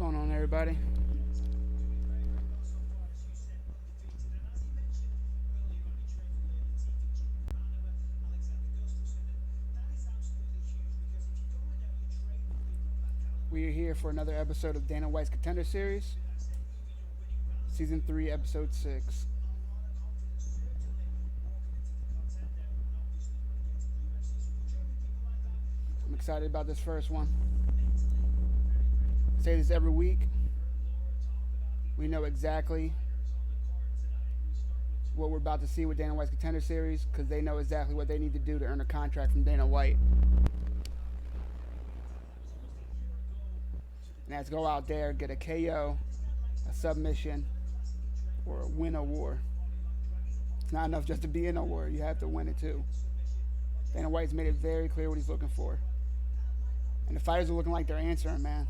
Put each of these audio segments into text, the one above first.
going on, everybody? We are here for another episode of Dana White's Contender Series, Season 3, Episode 6. I'm excited about this first one. I say this every week. We know exactly what we're about to see with Dana White's Contender Series because they know exactly what they need to do to earn a contract from Dana White. And that's go out there, get a KO, a submission, or win a war. It's not enough just to be in a war. You have to win it too. Dana White's made it very clear what he's looking for. And the fighters are looking like they're answering, man.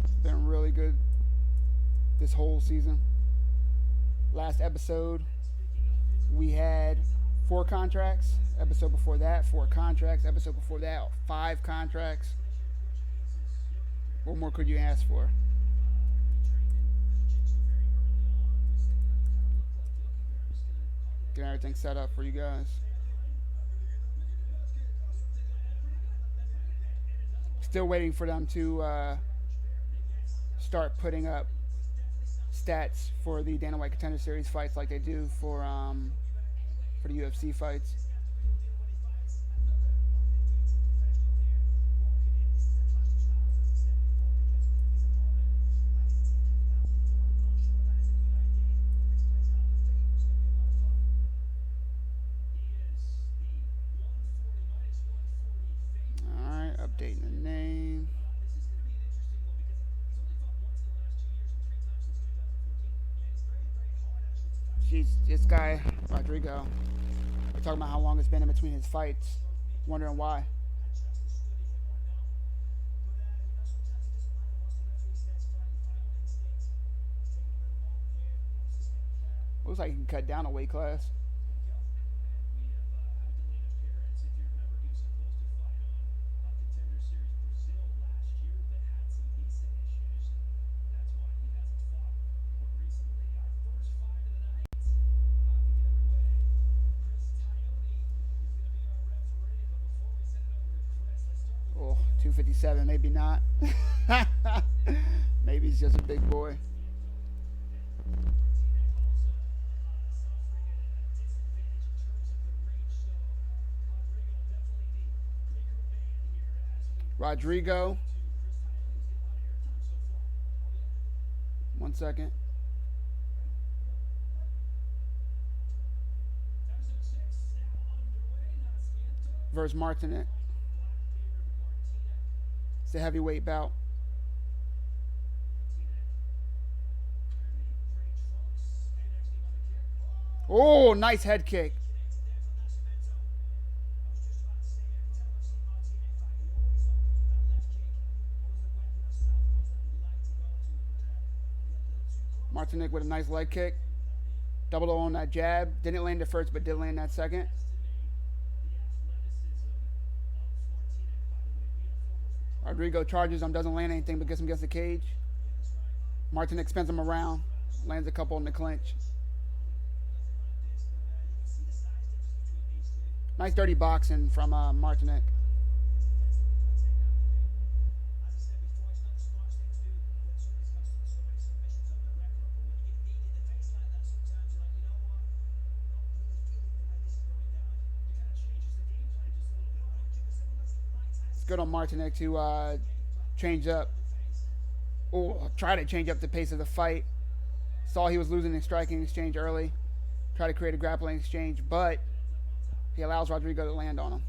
It's been really good this whole season. Last episode, we had 4 contracts. Episode before that, 4 contracts. Episode before that, 5 contracts. What more could you ask for? Getting everything set up for you guys. Still waiting for them to start putting up stats for the Dana White Contender Series fights like they do for the UFC fights. Updating the name. This guy, Rodrigo. We're talking about how long it's been in between his fights. Wondering why. Looks like he can cut down a weight class. Oh, 257, maybe not. Maybe he's just a big boy. Rodrigo. 1 second. Versus Martinet. It's a heavyweight bout. Oh, nice head kick. Martinek with a nice leg kick. Double O on that jab. Didn't land the first, but did land that second. Rodrigo charges him, doesn't land anything, but gets him against the cage. Martinek spins him around. Lands a couple in the clinch. Nice dirty boxing from Martinek. It's good on Martinek to change up. Oh, try to change up the pace of the fight. Saw he was losing in striking exchange early. Try to create a grappling exchange, but he allows Rodrigo to land on him.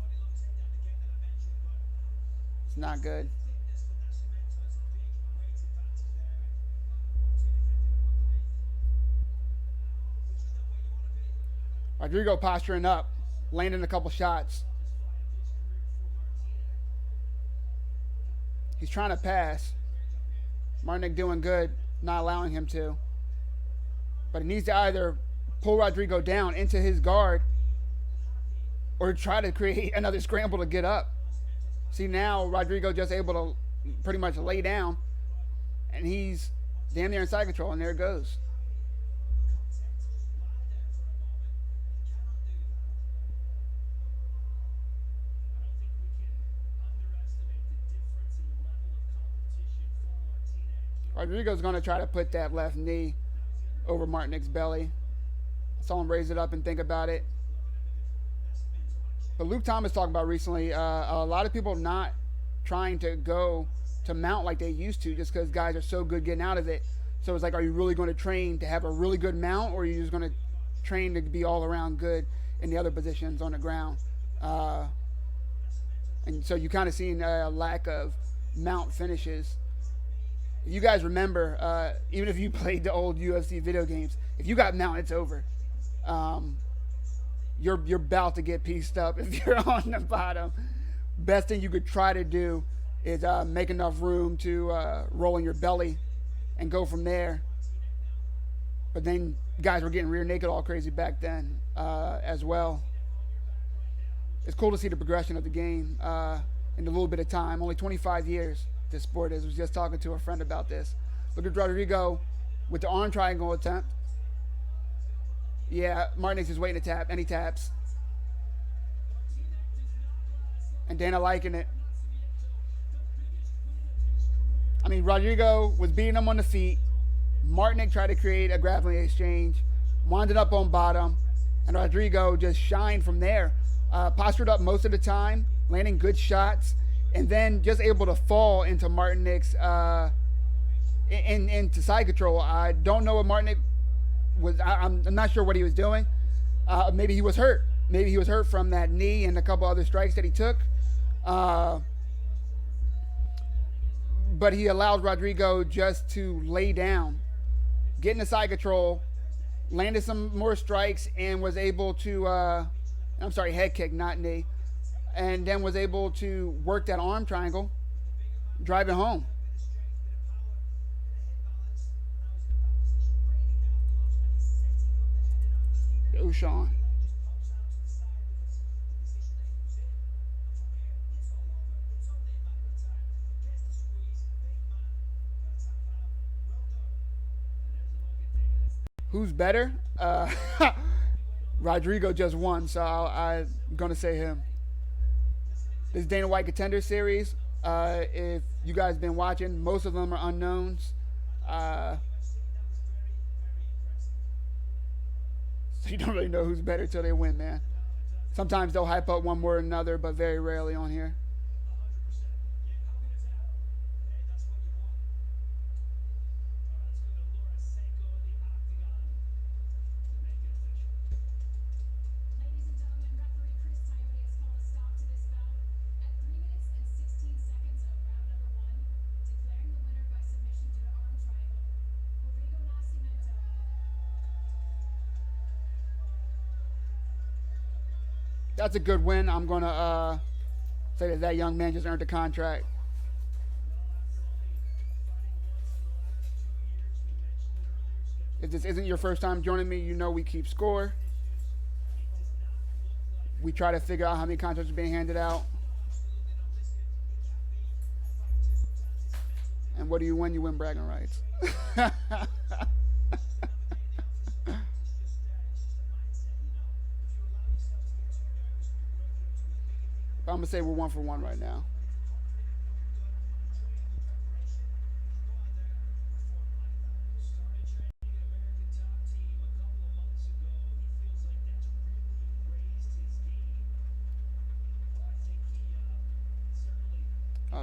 It's not good. Rodrigo posturing up, landing a couple shots. He's trying to pass. Martinek doing good, not allowing him to. But he needs to either pull Rodrigo down into his guard or try to create another scramble to get up. See, now Rodrigo just able to pretty much lay down and he's damn near in side control, and there it goes. Rodrigo's going to try to put that left knee over Martinic's belly. I saw him raise it up and think about it. But Luke Thomas talked about recently, a lot of people not trying to go to mount like they used to just because guys are so good getting out of it. So it's like, are you really going to train to have a really good mount, or are you just going to train to be all around good in the other positions on the ground? And so you kind of seen a lack of mount finishes. You guys remember, even if you played the old UFC video games, if you got mount, it's over. You're about to get pieced up if you're on the bottom. Best thing you could try to do is make enough room to roll in your belly and go from there. But then guys were getting rear naked all crazy back then as well. It's cool to see the progression of the game in a little bit of time. Only 25 years this sport is. I was just talking to a friend about this. Look at Rodrigo with the arm triangle attempt. Yeah, Martinez is waiting to tap, and he taps. And Dana liking it. I mean, Rodrigo was beating him on the feet. Martinic tried to create a grappling exchange, wound up on bottom, and Rodrigo just shined from there. Postured up most of the time, landing good shots, and then just able to fall into Martinic's into side control. I don't know what Martinic was. I'm not sure what he was doing. Maybe he was hurt. Maybe he was hurt from that knee and a couple other strikes that he took. But he allowed Rodrigo just to lay down, get into side control, landed some more strikes, and was able to, head kick, not knee, and then was able to work that arm triangle, drive it home. Yo, Sean. Who's better? Rodrigo just won, so I'm going to say him. This Dana White Contender series, if you guys been watching, most of them are unknowns. So you don't really know who's better till they win, man. Sometimes they'll hype up one more than another, but very rarely on here. That's a good win. I'm going to say that young man just earned a contract. If this isn't your first time joining me, you know we keep score. We try to figure out how many contracts are being handed out. And what do you win? You win bragging rights. I'm going to say we're 1 for 1 right now.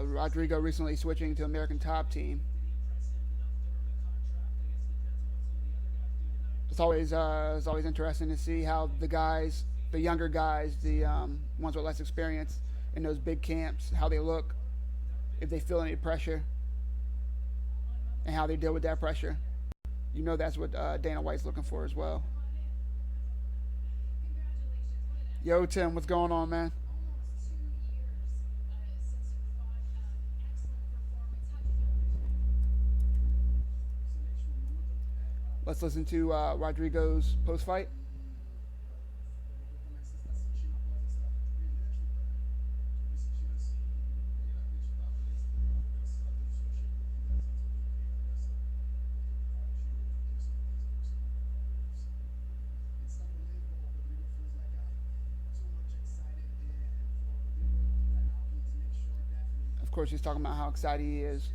Rodrigo recently switching to American Top Team. It's always interesting to see how the younger guys, the ones with less experience in those big camps, how they look, if they feel any pressure, and how they deal with that pressure. You know that's what Dana White's looking for as well. Yo, Tim, what's going on, man? Let's listen to Rodrigo's post-fight. Of course, he's talking about how excited he is.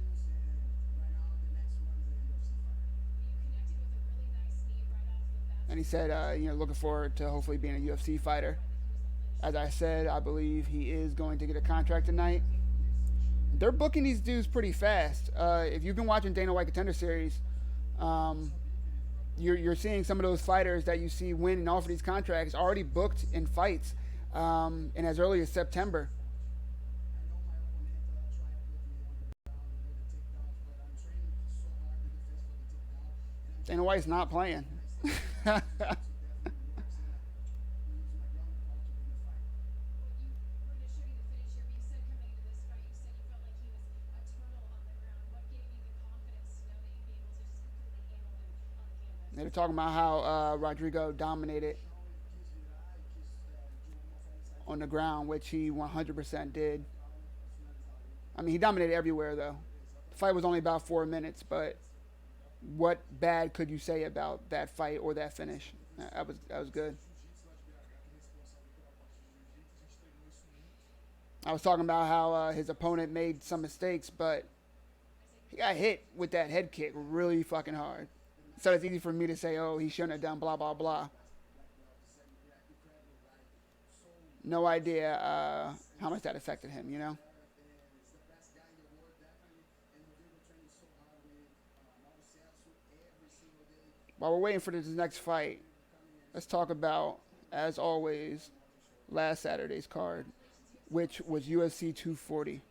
And he said, looking forward to hopefully being a UFC fighter. As I said, I believe he is going to get a contract tonight. They're booking these dudes pretty fast. If you've been watching Dana White Contender Series, um, you're seeing some of those fighters that you see win and offer these contracts already booked in fights, and as early as September. Dana White's not playing. They're talking about how Rodrigo dominated on the ground, which he 100% did. I mean, he dominated everywhere, though. The fight was only about 4 minutes, but what bad could you say about that fight or that finish? That was good. I was talking about how his opponent made some mistakes, but he got hit with that head kick really fucking hard. So it's easy for me to say, oh, he shouldn't have done blah blah blah. No idea how much that affected him. While we're waiting for this next fight, let's talk about, as always, last Saturday's card, which was UFC 240,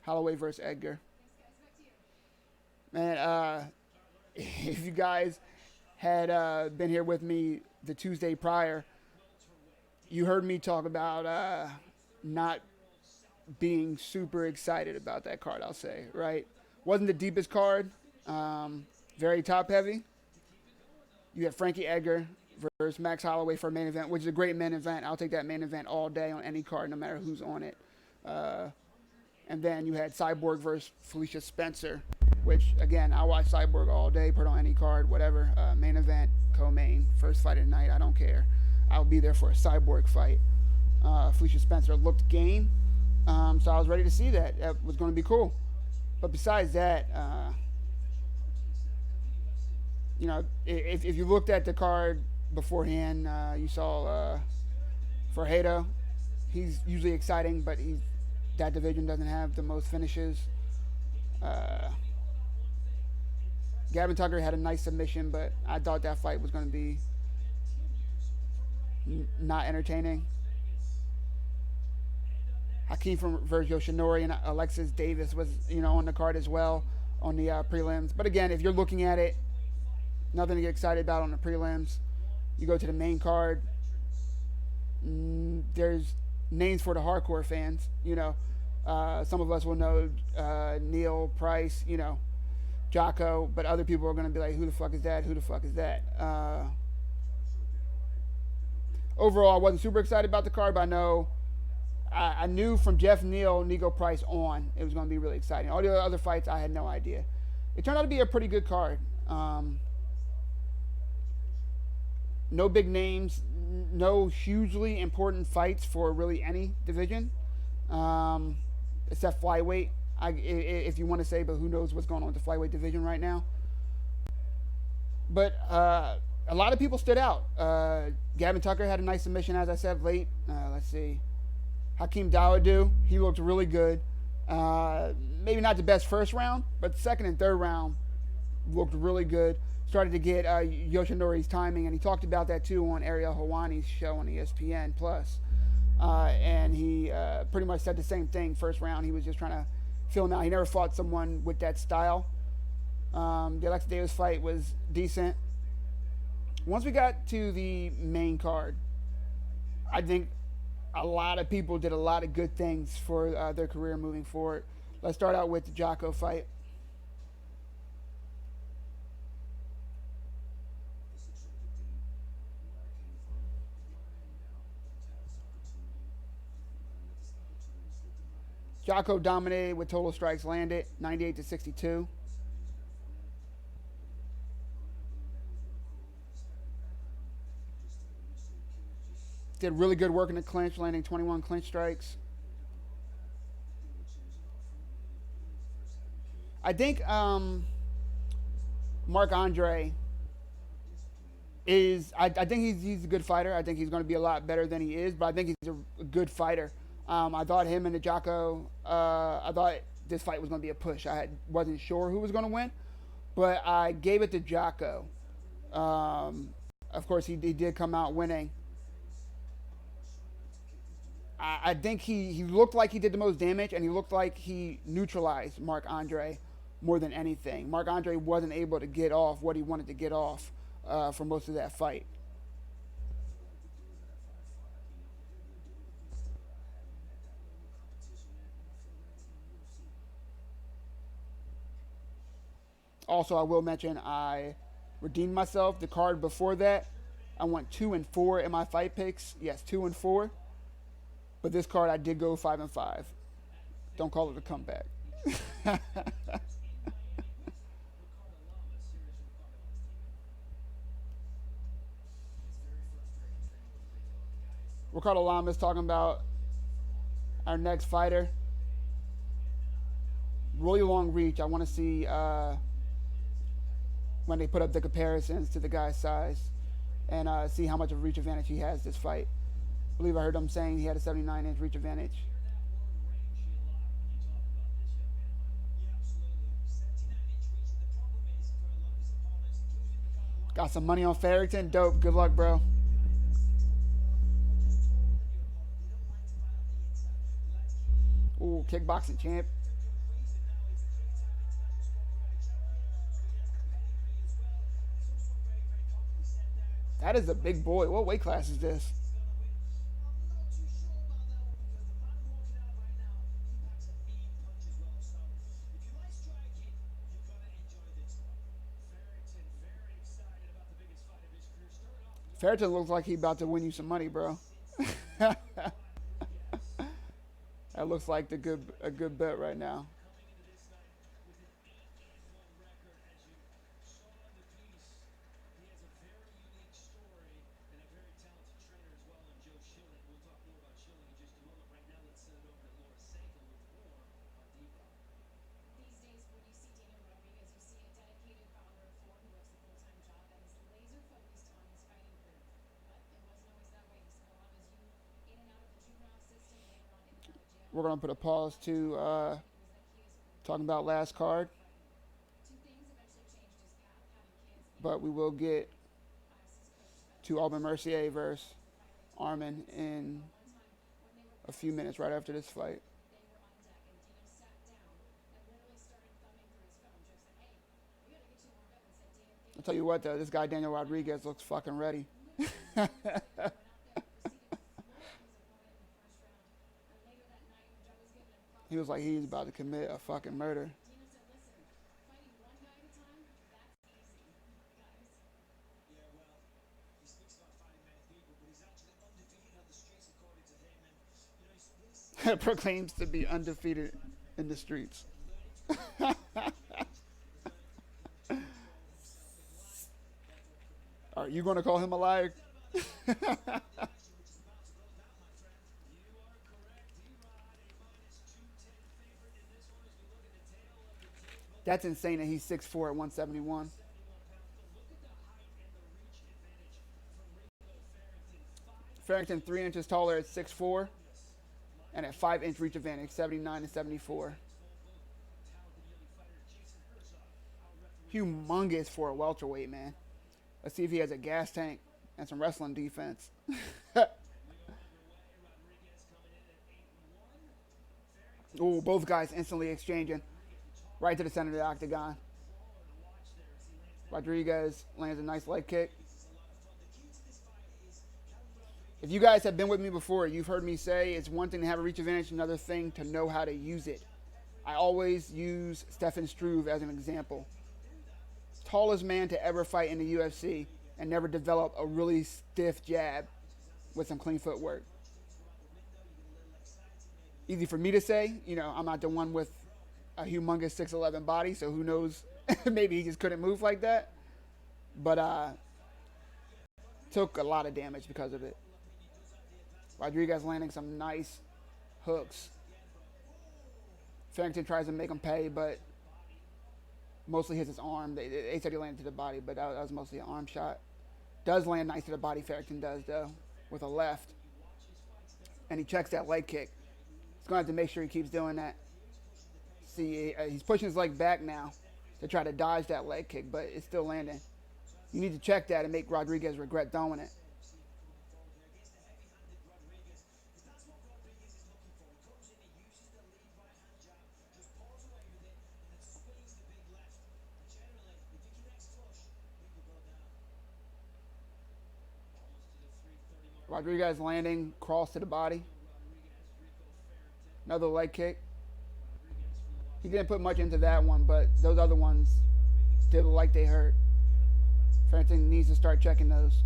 Holloway versus Edgar. Man, if you guys had been here with me the Tuesday prior, you heard me talk about not being super excited about that card, I'll say, right? Wasn't the deepest card, very top heavy. You had Frankie Edgar versus Max Holloway for a main event, which is a great main event. I'll take that main event all day on any card, no matter who's on it. Uh, and then you had Cyborg versus Felicia Spencer, which, again, I watch Cyborg all day, put on any card, whatever. Main event, co-main, first fight of the night, I don't care. I'll be there for a Cyborg fight. Felicia Spencer looked game, so I was ready to see that. That was going to be cool. But besides that, if you looked at the card beforehand, you saw Ferreira. He's usually exciting, but that division doesn't have the most finishes. Uh, Gavin Tucker had a nice submission, but I thought that fight was going to be not entertaining. Hakeem from versus Yoshinori and Alexis Davis was on the card as well on the prelims. But again, if you're looking at it, nothing to get excited about on the prelims. You go to the main card. There's names for the hardcore fans. Some of us will know Neil Price. Jocko, but other people are going to be like, who the fuck is that? Who the fuck is that? Overall, I wasn't super excited about the card, but I knew from Jeff Neal, Nigo Price on, it was going to be really exciting. All the other fights, I had no idea. It turned out to be a pretty good card. No big names, no hugely important fights for really any division, except flyweight. If you want to say, but who knows what's going on with the flyweight division right now. But a lot of people stood out. Gavin Tucker had a nice submission, as I said, late. Let's see. Hakeem Dawodu, he looked really good. Maybe not the best first round, but second and third round looked really good. Started to get Yoshinori's timing, and he talked about that too on Ariel Hawani's show on ESPN Plus. And he pretty much said the same thing. First round, he was just trying to feel him out. He never fought someone with that style. The Alexa Davis fight was decent. Once we got to the main card, I think a lot of people did a lot of good things for their career moving forward. Let's start out with the Jocko fight. Jocko dominated with total strikes landed, 98-62. Did really good work in the clinch, landing 21 clinch strikes. I think Mark Andre is. I think he's a good fighter. I think he's going to be a lot better than he is, but I think he's a good fighter. I thought him and the Jocko. I thought this fight was going to be a push. Wasn't sure who was going to win, but I gave it to Jocko. Um, of course, he did come out winning. I think he looked like he did the most damage, and he looked like he neutralized Mark Andre more than anything. Mark Andre wasn't able to get off what he wanted to get off for most of that fight. Also, I will mention I redeemed myself. The card before that, I went 2-4 in my fight picks. Yes, 2-4. But this card, I did go 5-5. Don't call it a comeback. Ricardo Lamas talking about our next fighter. Really long reach. I want to see when they put up the comparisons to the guy's size and see how much of a reach advantage he has this fight. I believe I heard him saying he had a 79-inch reach advantage. Got some money on Farrington. Dope. Good luck, bro. Ooh, kickboxing champ. That is a big boy. What weight class is this? Farrington looks like he about to win you some money, bro. That looks like a good bet right now. We're gonna put a pause to talking about last card, but we will get to Aubin Mercier versus Armin in a few minutes right after this fight. I'll tell you what though, this guy Daniel Rodriguez looks fucking ready. He was like he's about to commit a fucking murder. Proclaims to be undefeated in the streets. Are you going to call him a liar? That's insane that he's 6'4" at 171. Farrington 3 inches taller at 6'4", and at 5-inch reach advantage, 79 and 74. Humongous for a welterweight, man. Let's see if he has a gas tank and some wrestling defense. Ooh, both guys instantly exchanging right to the center of the octagon. Rodriguez lands a nice leg kick. If you guys have been with me before, you've heard me say it's one thing to have a reach advantage, another thing to know how to use it. I always use Stefan Struve as an example. Tallest man to ever fight in the UFC and never develop a really stiff jab with some clean footwork. Easy for me to say, I'm not the one with a humongous 6'11" body, so who knows? Maybe he just couldn't move like that. But took a lot of damage because of it. Rodriguez landing some nice hooks. Farrington tries to make him pay, but Mostly hits his arm. They said he landed to the body, but that was mostly an arm shot. Does land nice to the body, Farrington does, though, with a left. And he checks that leg kick. He's going to have to make sure he keeps doing that. See, he's pushing his leg back now to try to dodge that leg kick, but it's still landing. You need to check that and make Rodriguez regret throwing it. Rodriguez landing, cross to the body. Another leg kick. He didn't put much into that one, but those other ones did look like they hurt. Farrington needs to start checking those.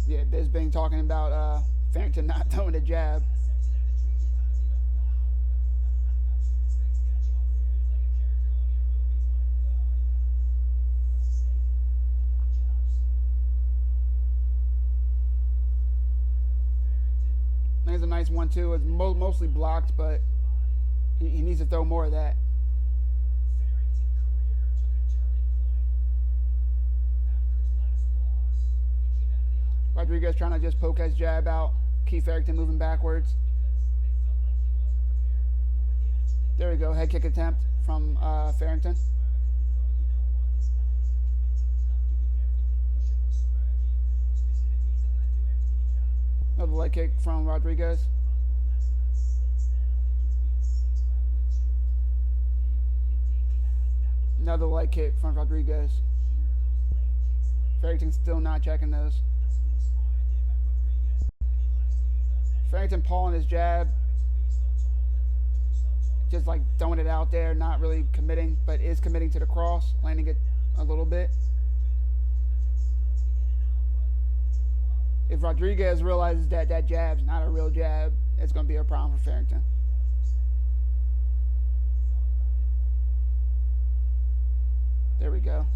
Yeah, Bisbing talking about Farrington not throwing a jab. There's a nice one too. It's mostly blocked, but he needs to throw more of that. Rodriguez trying to just poke his jab out. Keep Farrington moving backwards. There we go. Head kick attempt from Farrington. Another leg kick from Rodriguez. Another leg kick from Rodriguez. Farrington still not checking those. Farrington pulling his jab. Just like throwing it out there, not really committing, but is committing to the cross, landing it a little bit. If Rodriguez realizes that that jab's not a real jab, it's going to be a problem for Farrington. There we go.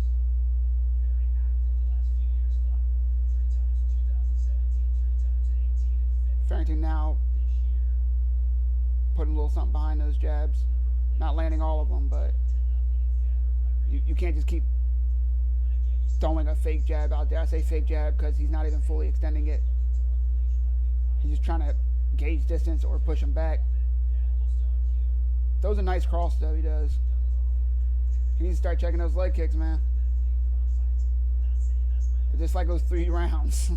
Farrington now putting a little something behind those jabs. Not landing all of them, but you can't just keep throwing a fake jab out there. I say fake jab because he's not even fully extending it. He's just trying to gauge distance or push him back. Throws a nice cross, though, he does. He needs to start checking those leg kicks, man. It just like those 3 rounds.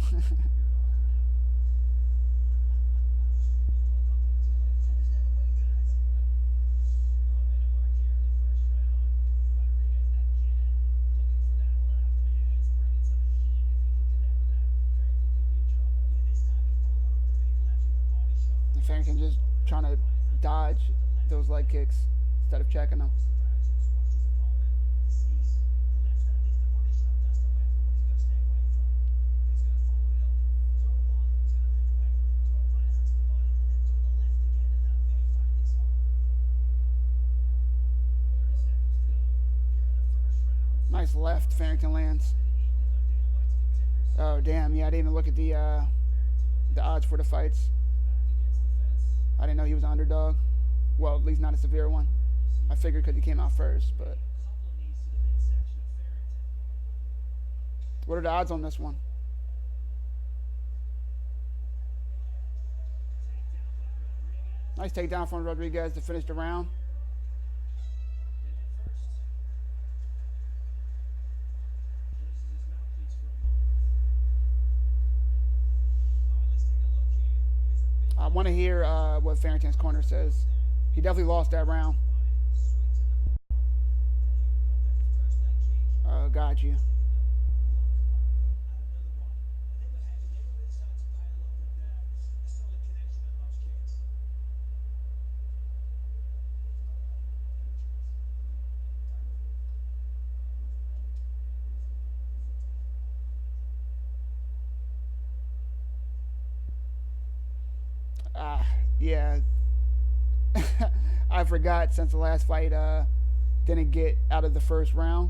Farrington just trying to dodge those leg kicks instead of checking them. Nice left Farrington lands. Oh damn, yeah, I didn't even look at the odds for the fights. I didn't know he was an underdog. Well, at least not a severe one. I figured because he came out first, but. What are the odds on this one? Nice takedown from Rodriguez to finish the round. I want to hear what Farrington's corner says. He definitely lost that round. Got you. Yeah. I forgot since the last fight didn't get out of the first round.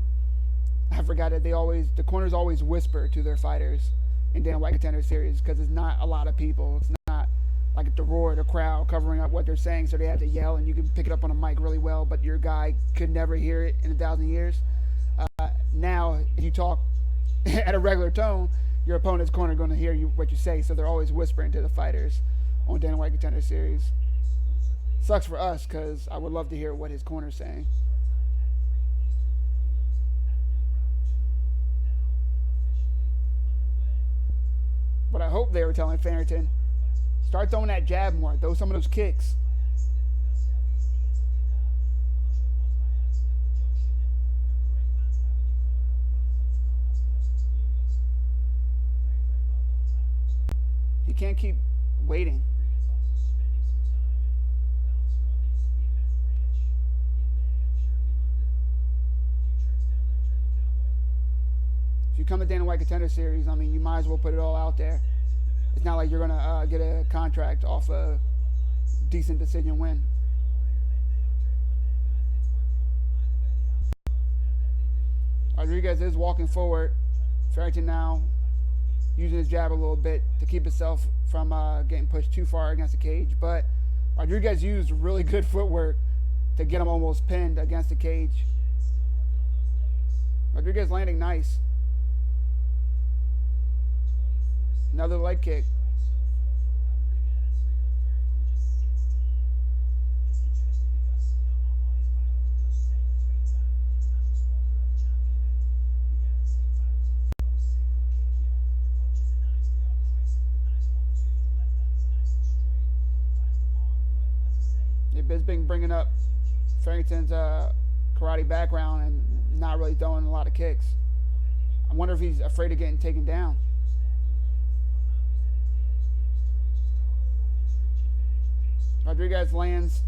I forgot that the corners always whisper to their fighters in Dana White Contender series because it's not a lot of people. It's not like the roar of the crowd covering up what they're saying, so they have to yell, and you can pick it up on a mic really well, but your guy could never hear it in 1,000 years. Now, if you talk at a regular tone, your opponent's corner going to hear you what you say, so they're always whispering to the fighters on Dana White Contender Series. Sucks for us because I would love to hear what his corner's saying. But I hope they were telling Farrington, start throwing that jab more, throw some of those kicks. You can't keep waiting. If you come to Dana White Contender Series, I mean, you might as well put it all out there. It's not like you're going to get a contract off a decent decision win. Rodriguez is walking forward. Farrington now using his jab a little bit to keep himself from getting pushed too far against the cage. But Rodriguez used really good footwork to get him almost pinned against the cage. Rodriguez landing nice. Another leg kick. Yeah, Bisping bringing up Farrington's karate background and not really throwing a lot of kicks. I wonder if he's afraid of getting taken down. Rodriguez lands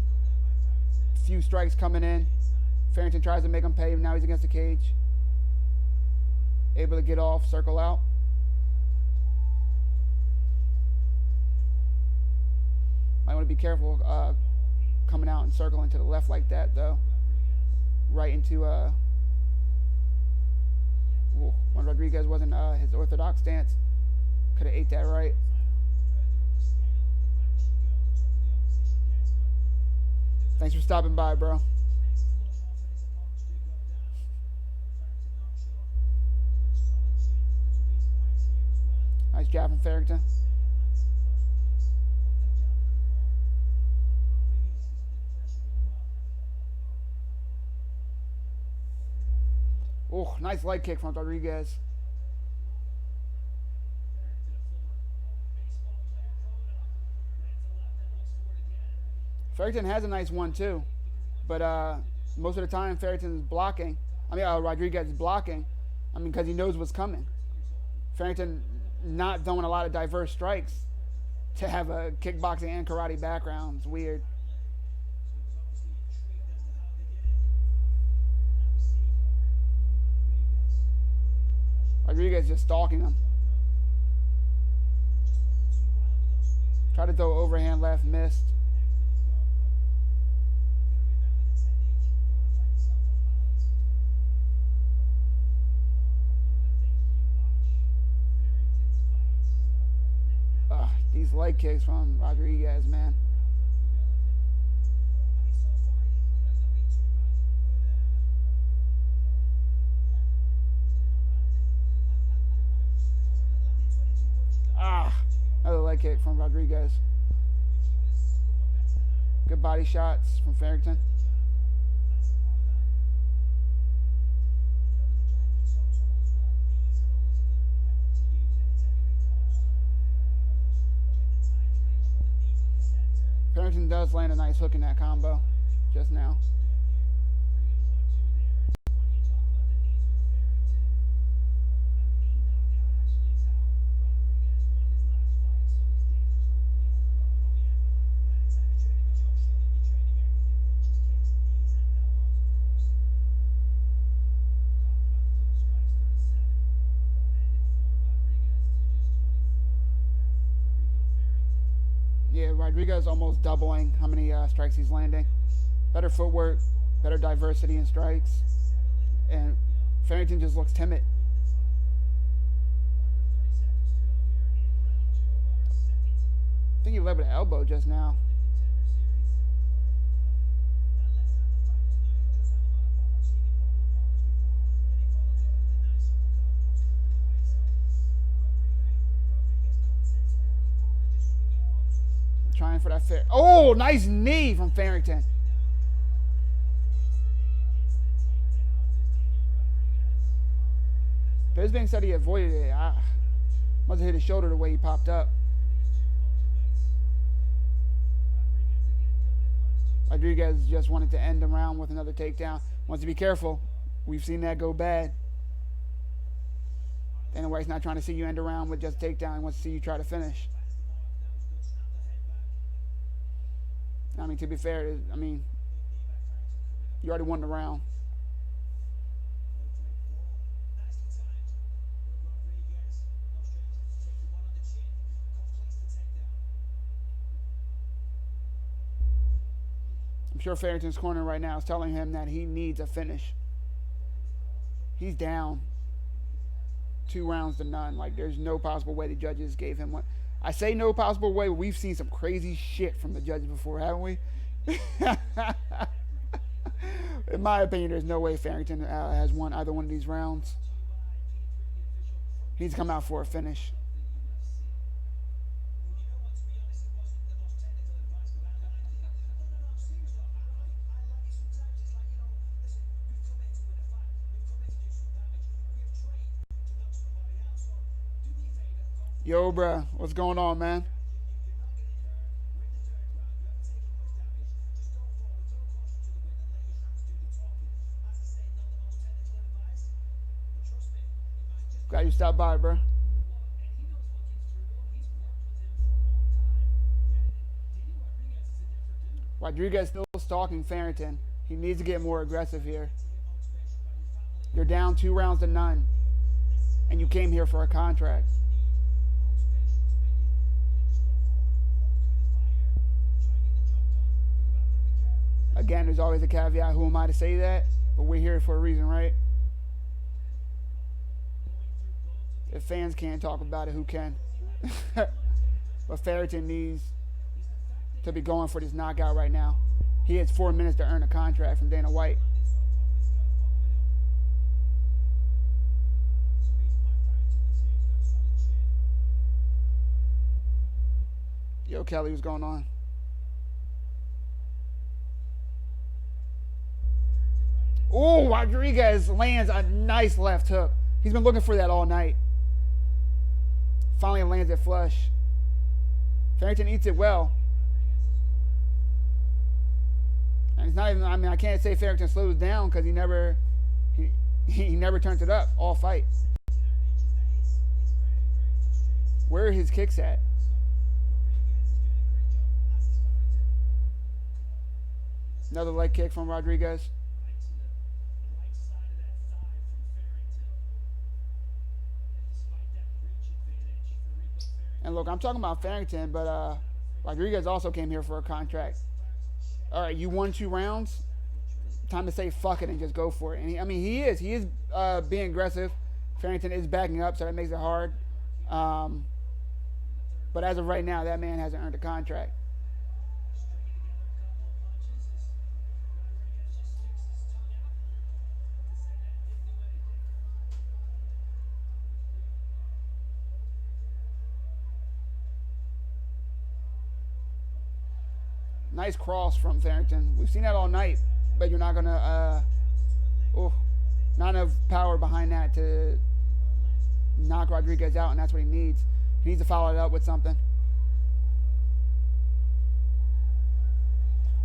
a few strikes coming in. Farrington tries to make him pay. Now he's against the cage. Able to get off, circle out. Might want to be careful coming out and circling to the left like that, though. Right into when Rodriguez wasn't his orthodox stance. Could have ate that right. Thanks for stopping by, bro. Nice job from Farrington. Oh, nice leg kick from Rodriguez. Farrington has a nice one too, but most of the time Farrington's blocking. Rodriguez is blocking. Because he knows what's coming. Farrington not throwing a lot of diverse strikes to have a kickboxing and karate background. It's weird. Rodriguez just stalking him. Tried to throw overhand left, missed. These leg kicks from Rodriguez, man. Another leg kick from Rodriguez. Good body shots from Farrington. Farrington does land a nice hook in that combo just now. Yeah, Rodriguez almost doubling how many strikes he's landing. Better footwork, better diversity in strikes. And Farrington just looks timid. I think he led with an elbow just now. Trying for that fair. Oh, nice knee from Farrington. Bisping said he avoided it. Must have hit his shoulder the way he popped up. Rodriguez just wanted to end the round with another takedown. Wants to be careful. We've seen that go bad. Dana White's not trying to see you end the round with just a takedown. He wants to see you try to finish. I mean, to be fair, I mean, you already won the round. I'm sure Farrington's corner right now is telling him that he needs a finish. He's down 2 rounds to none. Like, there's no possible way the judges gave him one. I say no possible way, but we've seen some crazy shit from the judges before, haven't we? In my opinion, there's no way Farrington has won either one of these rounds. He needs to come out for a finish. Yo, bruh, what's going on, man? Glad you stopped by, bruh. Rodriguez still stalking Farrington. He needs to get more aggressive here. You're down 2 rounds to none, and you came here for a contract. Again, there's always a caveat. Who am I to say that? But we're here for a reason, right? If fans can't talk about it, who can? But Farrington needs to be going for this knockout right now. He has 4 minutes to earn a contract from Dana White. Yo, Kelly, what's going on? Oh, Rodriguez lands a nice left hook. He's been looking for that all night. Finally lands it flush. Farrington eats it well. And it's not even, I mean, I can't say Farrington slows down because he never turns it up all fight. Where are his kicks at? Another leg kick from Rodriguez. And look, I'm talking about Farrington, but Rodriguez also came here for a contract. All right, you won 2 rounds. Time to say fuck it and just go for it. And he is being aggressive. Farrington is backing up, so that makes it hard. But as of right now, that man hasn't earned a contract. Nice cross from Farrington. We've seen that all night, but you're not gonna not enough power behind that to knock Rodriguez out, and that's what he needs. He needs to follow it up with something.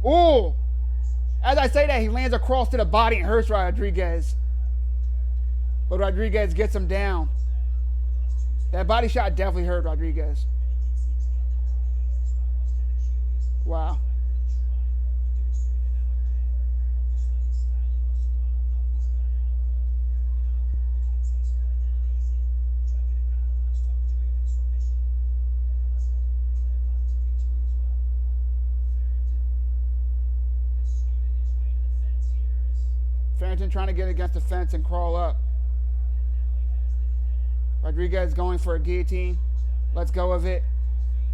Oh! As I say that, he lands a cross to the body and hurts Rodriguez. But Rodriguez gets him down. That body shot definitely hurt Rodriguez. Wow. Farrington trying to get against the fence and crawl up. Rodriguez going for a guillotine. Let's go of it.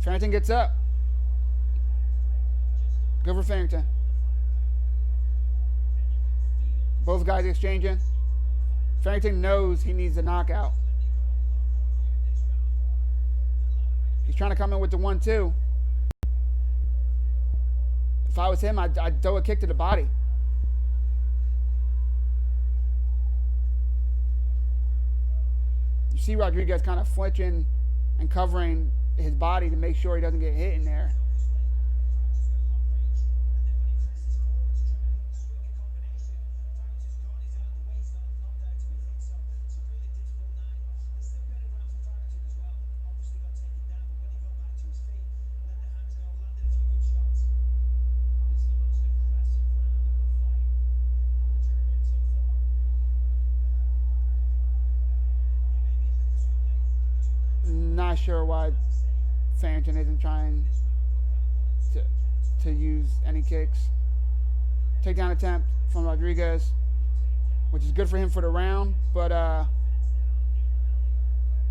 Farrington gets up. Good for Farrington. Both guys exchanging. Farrington knows he needs a knockout. He's trying to come in with the 1-2. If I was him, I'd throw a kick to the body. You see Rodriguez kind of flinching and covering his body to make sure he doesn't get hit in there. Not sure why Farrington isn't trying to use any kicks. Takedown attempt from Rodriguez, which is good for him for the round, but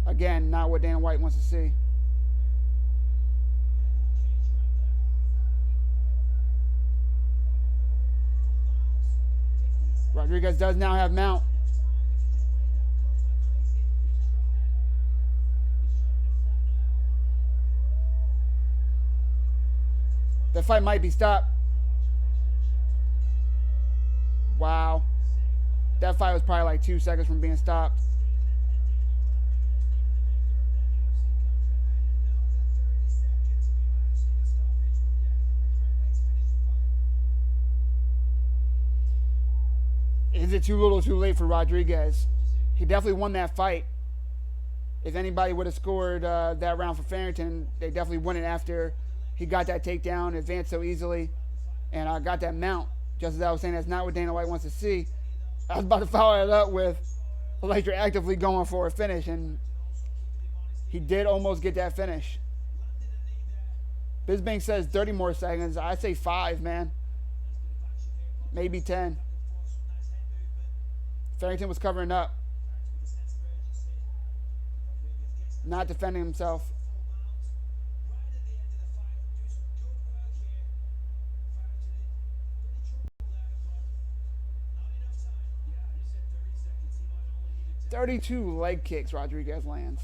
again, not what Dana White wants to see. Rodriguez does now have mount. The fight might be stopped. Wow. That fight was probably like 2 seconds from being stopped. Is it too little too late for Rodriguez? He definitely won that fight. If anybody would have scored that round for Farrington, they definitely won it after he got that takedown, advanced so easily, and I got that mount. Just as I was saying, that's not what Dana White wants to see. I was about to follow it up with, like, you're actively going for a finish, and he did almost get that finish. Bisbank says 30 more seconds. I say 5, man. Maybe 10. Farrington was covering up. Not defending himself. .32 leg kicks Rodriguez lands.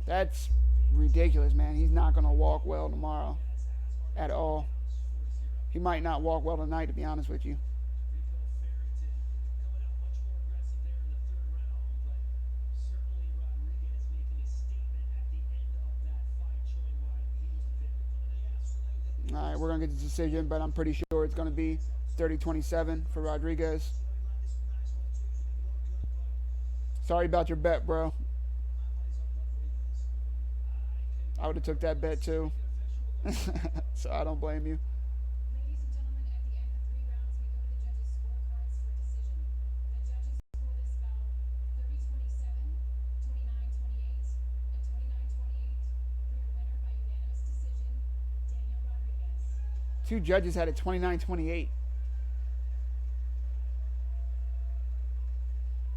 That's ridiculous, man. He's not going to walk well tomorrow at all. He might not walk well tonight, to be honest with you. All right, we're going to get the decision, but I'm pretty sure it's going to be 30-27 for Rodriguez. Sorry about your bet, bro. I would have took that bet too. So I don't blame you. Ladies and gentlemen, at the end of 3 rounds, we go to the judges' scorecards for decision. The judges scored this bout 30-27, 29-28, and 29-28 for your winner by unanimous decision, Daniel Rodriguez. 2 judges had it 29-28.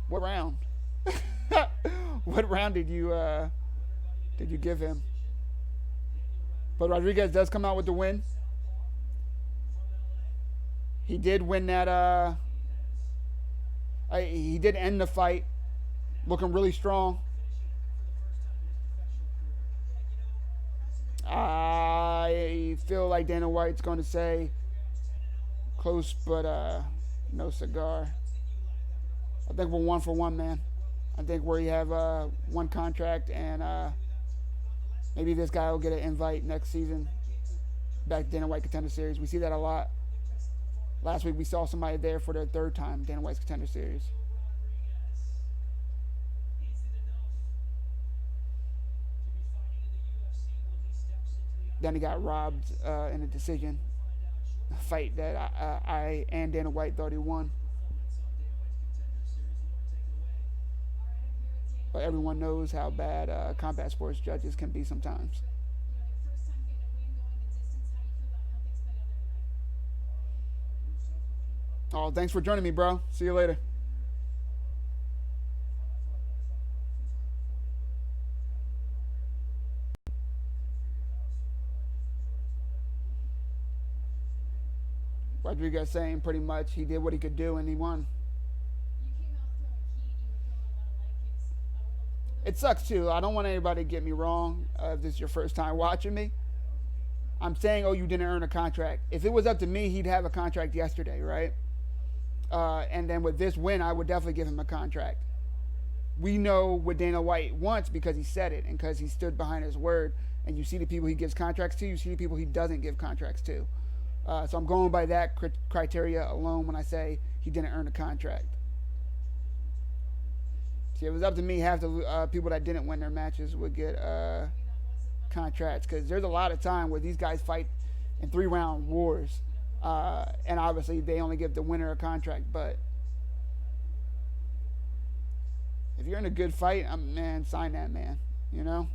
What round? What round did you give him? But Rodriguez does come out with the win. He did win that. He did end the fight looking really strong. I feel like Dana White's going to say close, but no cigar. I think we're 1 for 1, man. I think we have one contract, and maybe this guy will get an invite next season back to Dana White Contender Series. We see that a lot. Last week we saw somebody there for their 3rd time, Dana White's Contender Series. Then he got robbed in a decision, a fight that I and Dana White thought he won. But everyone knows how bad combat sports judges can be sometimes. First time getting a win, going the distance. How do you feel about how things played out there tonight? Oh, thanks for joining me, bro. See you later. Rodriguez saying pretty much he did what he could do and he won. You came out throwing heat. You were throwing a lot of leg kicks. Will It those sucks too. I don't want anybody to get me wrong. If this is your first time watching me, I'm saying, oh, you didn't earn a contract. If it was up to me, he'd have a contract yesterday, right? And then with this win, I would definitely give him a contract. We know what Dana White wants because he said it and because he stood behind his word. And you see the people he gives contracts to, you see the people he doesn't give contracts to. So I'm going by that criteria alone when I say he didn't earn a contract. See, if it was up to me, half the people that didn't win their matches would get contracts because there's a lot of time where these guys fight in 3-round wars, and obviously they only give the winner a contract. But if you're in a good fight, man, sign that man. You know.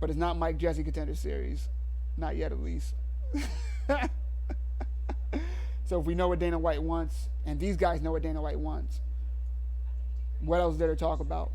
But it's not Mike Jesse Contender Series, not yet at least. So if we know what Dana White wants, and these guys know what Dana White wants, what else is there to talk about?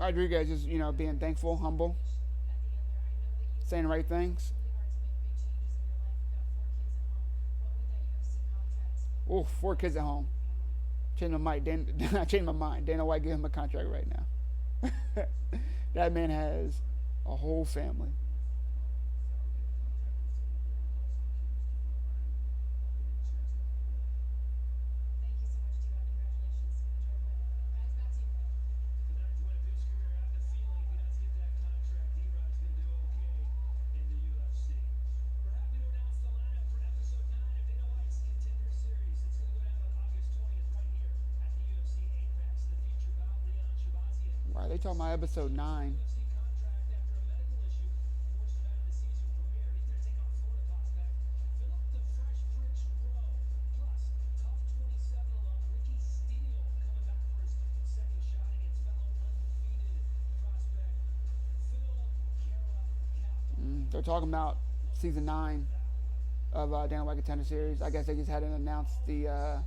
Rodriguez just, being thankful, humble, saying the right things. Oh, 4 kids at home. Change my mind. I changed my mind. Dana White gave him a contract right now. That man has a whole family. Why are they talking about episode 9? They're talking about season 9 of Dana White Contender Series. I guess they just hadn't announced the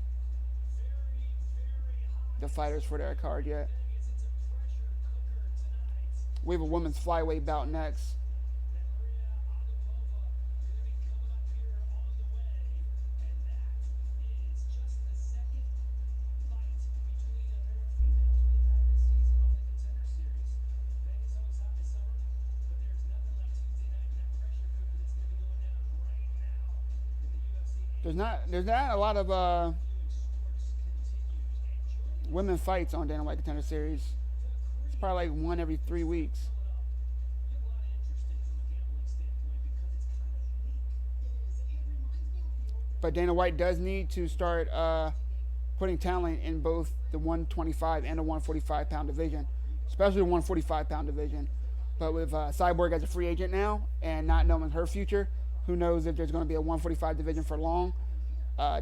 fighters for their card yet. We have a women's flyweight bout next. There's not a lot of women fights on Dana White Contender Series. It's probably like one every 3 weeks. But Dana White does need to start putting talent in both the 125 and the 145 pound division, especially the 145 pound division. But with Cyborg as a free agent now and not knowing her future, who knows if there's going to be a 145 division for long.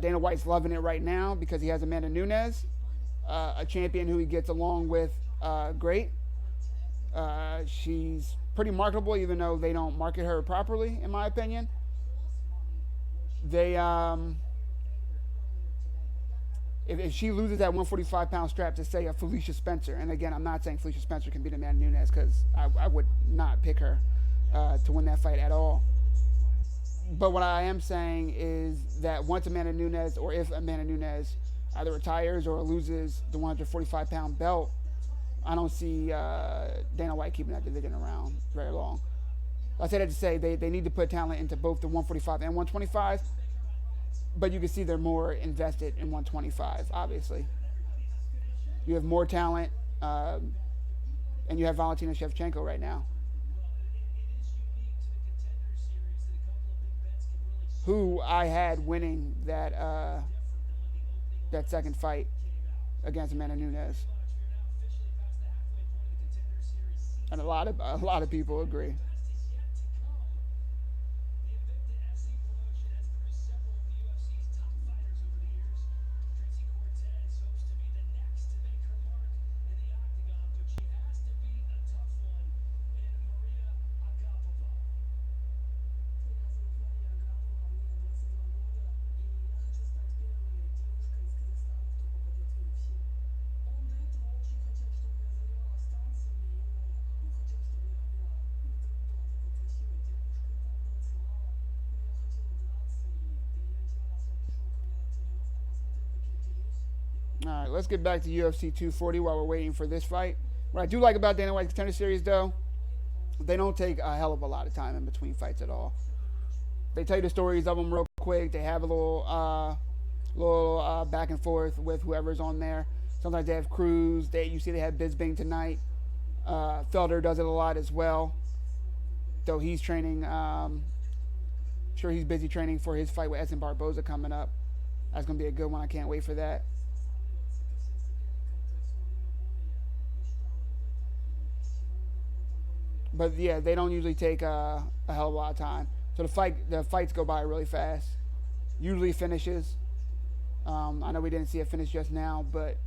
Dana White's loving it right now because he has Amanda Nunes, a champion who he gets along with great. She's pretty marketable, even though they don't market her properly, in my opinion. They if she loses that 145 pound strap to say a Felicia Spencer, and again, I'm not saying Felicia Spencer can beat Amanda Nunes because I would not pick her to win that fight at all. But what I am saying is that once Amanda Nunes, or if Amanda Nunes either retires or loses the 145 pound belt, I don't see Dana White keeping that division around very long. I say that to say they need to put talent into both the 145 and 125, but you can see they're more invested in 125, obviously. You have more talent, and you have Valentina Shevchenko right now, who I had winning that second fight against Amanda Nunes, and a lot of people agree. All right, let's get back to UFC 240 while we're waiting for this fight. What I do like about Dana White's Contender Series, though, they don't take a hell of a lot of time in between fights at all. They tell you the stories of them real quick. They have a little back and forth with whoever's on there. Sometimes they have Cruz. You see they have Bisping tonight. Felder does it a lot as well, though he's training. Sure, he's busy training for his fight with Edson Barboza coming up. That's gonna be a good one. I can't wait for that. But yeah, they don't usually take a hell of a lot of time. So the fights go by really fast. Usually finishes. I know we didn't see a finish just now, but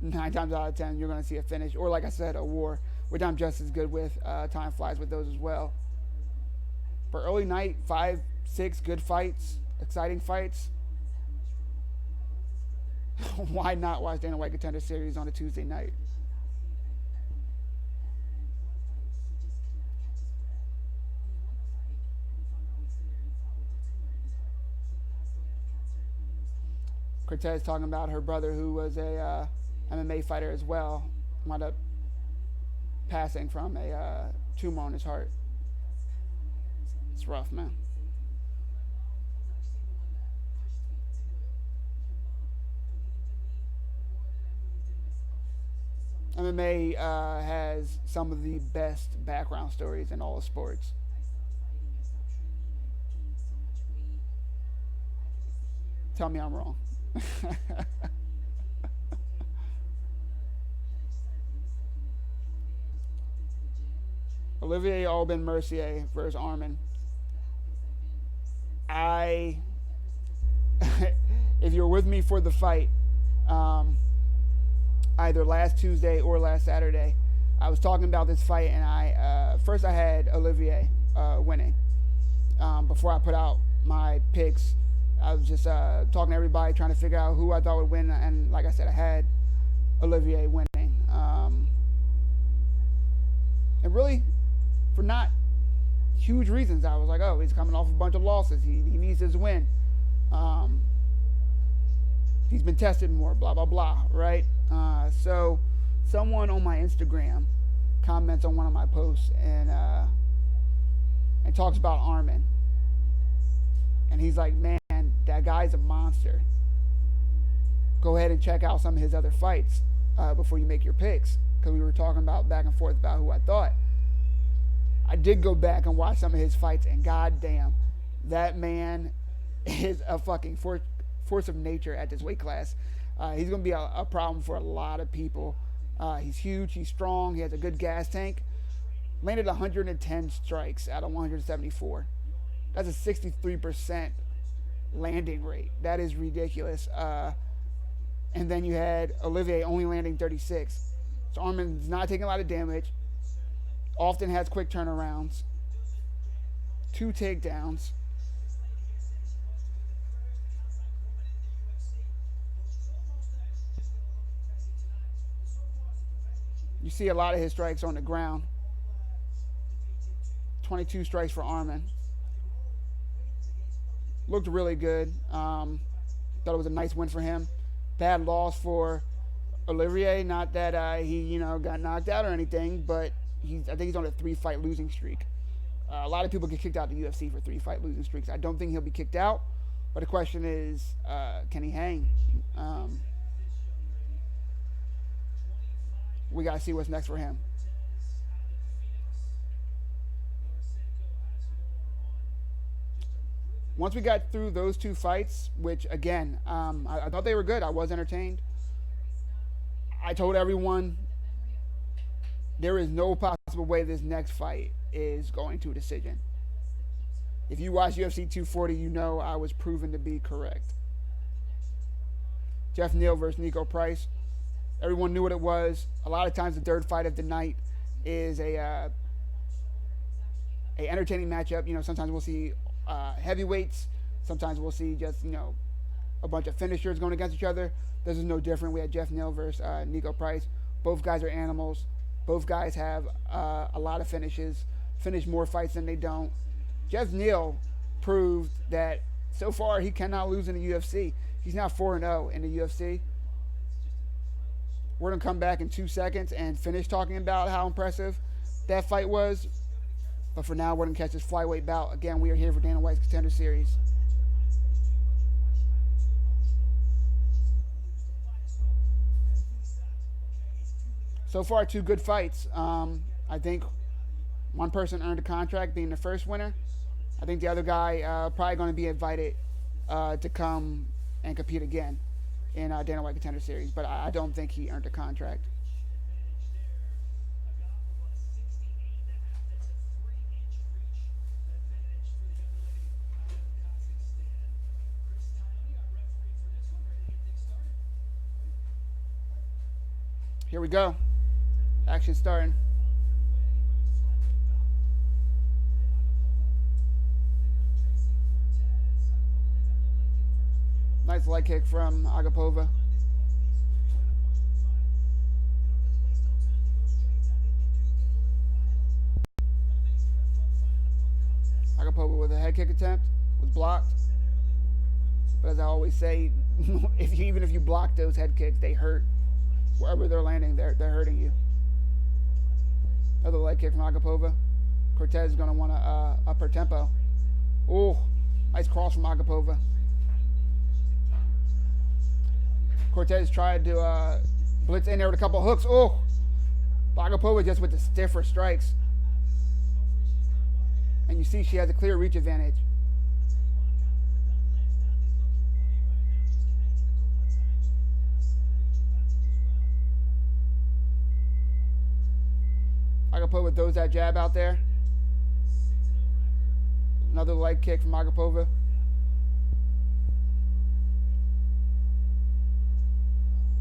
9 times out of 10 you're going to see a finish, or like I said, a war, which I'm just as good with. Time flies with those as well. For early night, 5, 6 good fights, exciting fights. Why not watch Dana White Contender Series on a Tuesday night? Cortez talking about her brother, who was a MMA fighter as well, wound up passing from a tumor on his heart. It's rough, man. MMA has some of the best background stories in all of sports. Tell me I'm wrong. Olivier Aubin Mercier versus Arman. If you're with me for the fight, either last Tuesday or last Saturday, I was talking about this fight, and first I had Olivier winning. Before I put out my picks, I was just talking to everybody, trying to figure out who I thought would win, and like I said, I had Olivier winning. And really, for not huge reasons, I was like, oh, he's coming off a bunch of losses. He needs his win. He's been tested more, blah, blah, blah, right? So someone on my Instagram comments on one of my posts and talks about Arman. And he's like, man, that guy's a monster. Go ahead and check out some of his other fights before you make your picks. Because we were talking about back and forth about who I thought. I did go back and watch some of his fights, and goddamn, that man is a fucking force of nature at this weight class. He's going to be a problem for a lot of people. He's huge, he's strong, he has a good gas tank. Landed 110 strikes out of 174. That's a 63% landing rate. That is ridiculous. And then you had Olivier only landing 36. So Arman's not taking a lot of damage. Often has quick turnarounds. 2 takedowns. You see a lot of his strikes on the ground. 22 strikes for Arman. Looked really good. Thought it was a nice win for him. Bad loss for Olivier. Not that he got knocked out or anything, but I think he's on a 3-fight losing streak. A lot of people get kicked out of the UFC for 3-fight losing streaks. I don't think he'll be kicked out, but the question is, can he hang? We got to see what's next for him. Once we got through those 2 fights, which again, I thought they were good. I was entertained. I told everyone there is no possible way this next fight is going to a decision. If you watch UFC 240, you know I was proven to be correct. Jeff Neal versus Nico Price. Everyone knew what it was. A lot of times the third fight of the night is a entertaining matchup. Sometimes we'll see heavyweights. Sometimes we'll see just, a bunch of finishers going against each other. This is no different. We had Jeff Neal versus Nico Price. Both guys are animals. Both guys have a lot of finishes, finish more fights than they don't. Jeff Neal proved that so far he cannot lose in the UFC. He's now 4-0 in the UFC. We're going to come back in 2 seconds and finish talking about how impressive that fight was. But for now, we're going to catch this flyweight bout. Again, we are here for Dana White's Contender Series. So far, 2 good fights. I think one person earned a contract, being the first winner. I think the other guy probably going to be invited to come and compete again in Dana White Contender Series, but I don't think he earned a contract. Here we go. Action starting. Nice leg kick from Agapova. Agapova with a head kick attempt was blocked. But as I always say, even if you block those head kicks, they hurt. Wherever they're landing, they're hurting you. Another leg kick from Agapova. Cortez is going to want to up her tempo. Oh, nice cross from Agapova. Cortez tried to blitz in there with a couple hooks. Oh, Agapova just with the stiffer strikes. And you see she has a clear reach advantage. Agapova throws that jab out there. Another leg kick from Agapova.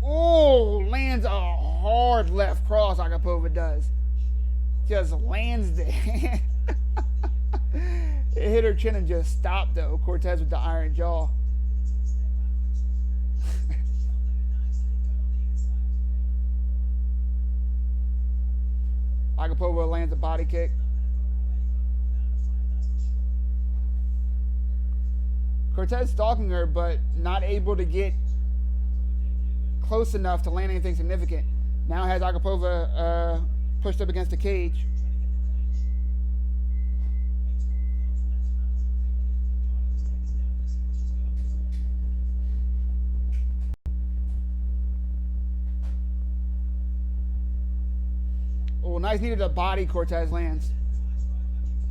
Oh, lands a hard left cross, Agapova does. Just lands there. It hit her chin and just stopped, though. Cortez with the iron jaw. Agapova lands a body kick. Cortez stalking her, but not able to get close enough to land anything significant. Now has Agapova pushed up against the cage. Oh, nice knee to the body Cortez lands.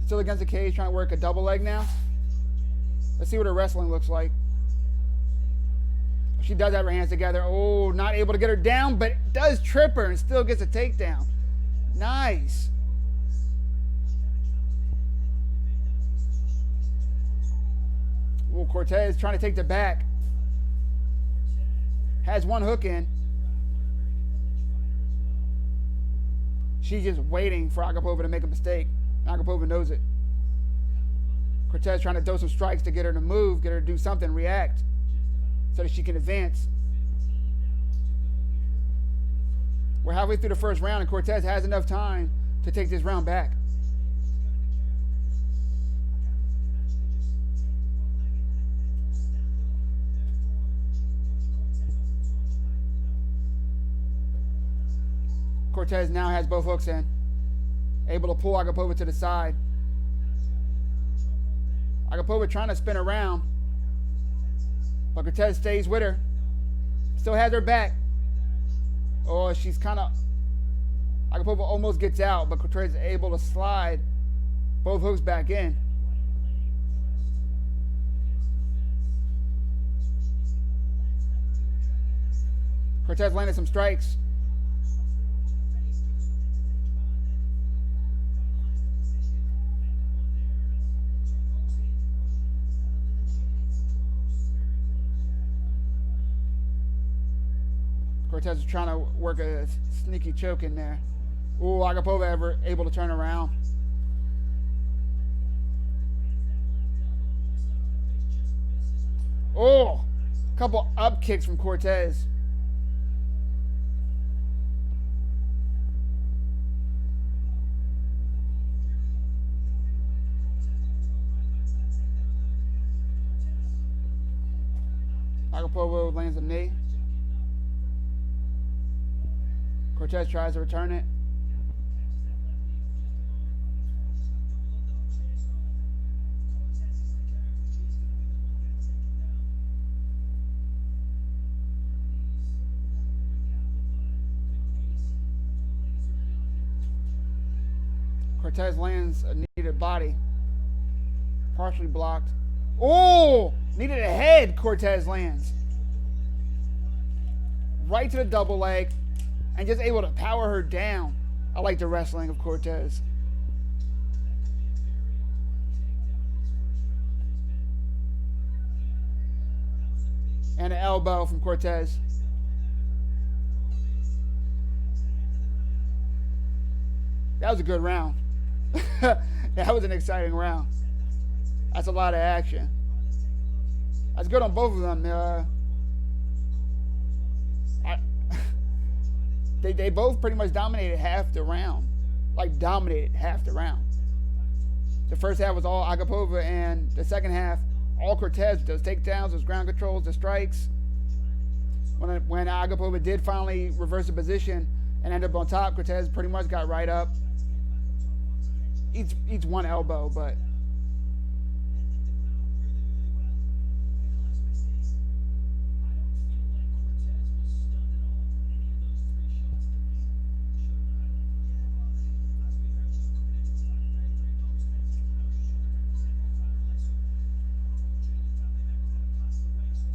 Still against the cage, trying to work a double leg now. Let's see what her wrestling looks like. She does have her hands together. Oh, not able to get her down, but does trip her and still gets a takedown. Nice. Oh, Cortez trying to take the back. Has one hook in. She's just waiting for Agapova to make a mistake. Agapova knows it. Cortez trying to throw some strikes to get her to move, get her to do something, react, so that she can advance. We're halfway through the first round, and Cortez has enough time to take this round back. Cortez now has both hooks in, able to pull Agapova to the side. Agapova trying to spin around, but Cortez stays with her. Still has her back. Oh, she's kind of... Agapova almost gets out, but Cortez is able to slide both hooks back in. Cortez landed some strikes. Cortez is trying to work a sneaky choke in there. Ooh, Agapova able to turn around. Oh, a couple up kicks from Cortez. Agapova lands a knee. Cortez tries to return it. Cortez lands a needed body. Partially blocked. Oh! Needed a head, Cortez lands. Right to the double leg. And just able to power her down. I like the wrestling of Cortez. And an elbow from Cortez. That was a good round. That was an exciting round. That's a lot of action. That's good on both of them. They both pretty much dominated half the round. Like, dominated half the round. The first half was all Agapova, and the second half, all Cortez. Those takedowns, those ground controls, the strikes. When Agapova did finally reverse the position and end up on top, Cortez pretty much got right up. Each one elbow, but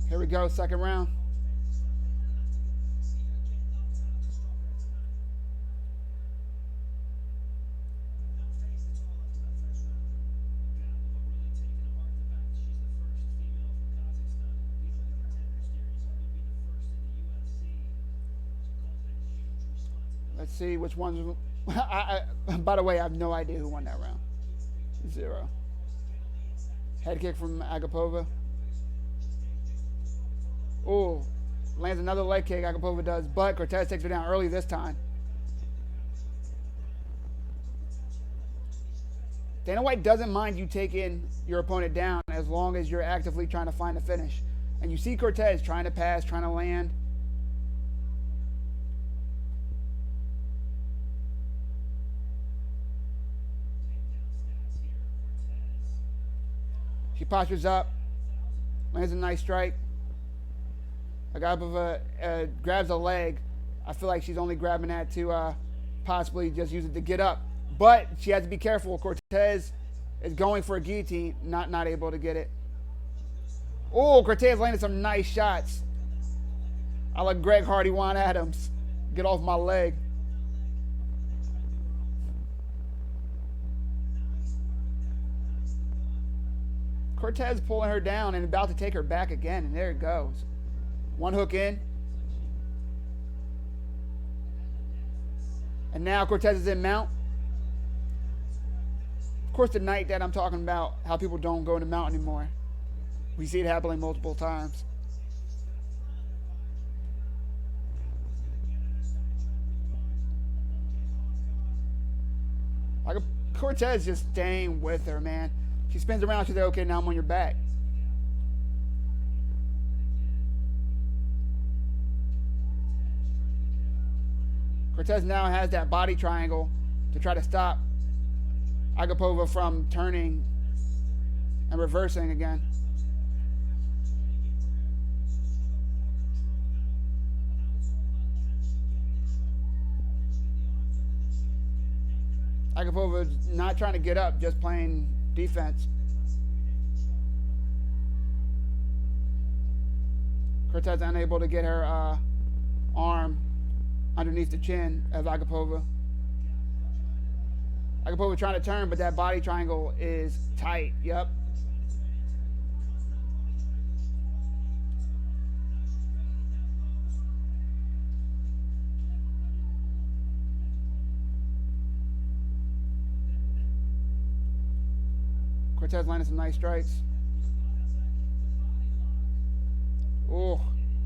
here we go, second round. Let's see which ones. By the way, I have no idea who won that round. 0. Head kick from Agapova. Oh, lands another leg kick. Agapova does, but Cortez takes her down early this time. Dana White doesn't mind you taking your opponent down as long as you're actively trying to find a finish. And you see Cortez trying to pass, trying to land. She postures up, lands a nice strike. Agapova grabs a leg. I feel like she's only grabbing that to possibly just use it to get up. But she has to be careful. Cortez is going for a guillotine, not able to get it. Oh, Cortez landed some nice shots. I like Greg Hardy, Juan Adams. Get off my leg. Cortez pulling her down and about to take her back again, and there it goes. One hook in. And now Cortez is in mount. Of course, the night that I'm talking about, how people don't go into mount anymore. We see it happening multiple times. Like Cortez just staying with her, man. She spins around, she's like, okay, now I'm on your back. Cortez now has that body triangle to try to stop Agapova from turning and reversing again. Agapova not trying to get up, just playing defense. Cortez unable to get her arm underneath the chin of Agapova. Agapova trying to turn, but that body triangle is tight. Yep. Cortez landed some nice strikes. Oh,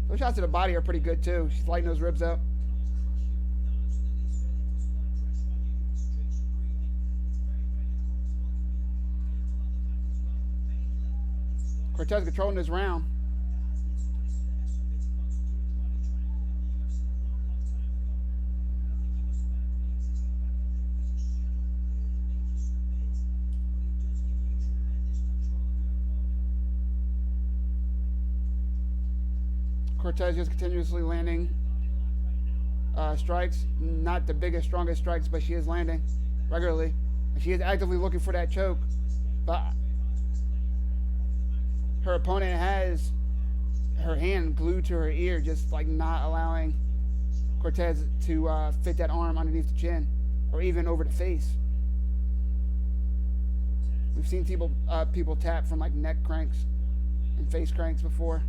those shots to the body are pretty good too. She's lighting those ribs up. Cortez controlling this round. Cortez just continuously landing strikes. Not the biggest, strongest strikes, but she is landing regularly. And she is actively looking for that choke. But her opponent has her hand glued to her ear, just like not allowing Cortez to fit that arm underneath the chin or even over the face. We've seen people tap from like neck cranks and face cranks before.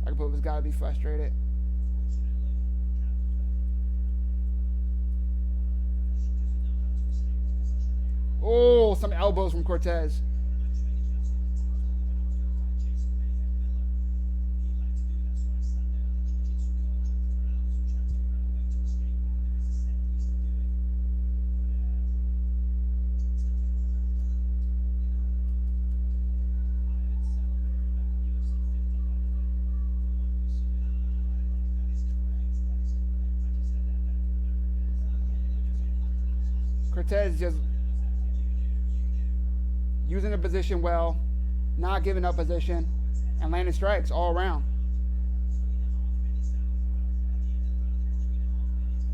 Agapova's got to be frustrated. Oh, some elbows from Cortez. Cortez just using the position well, not giving up position, and landing strikes all around.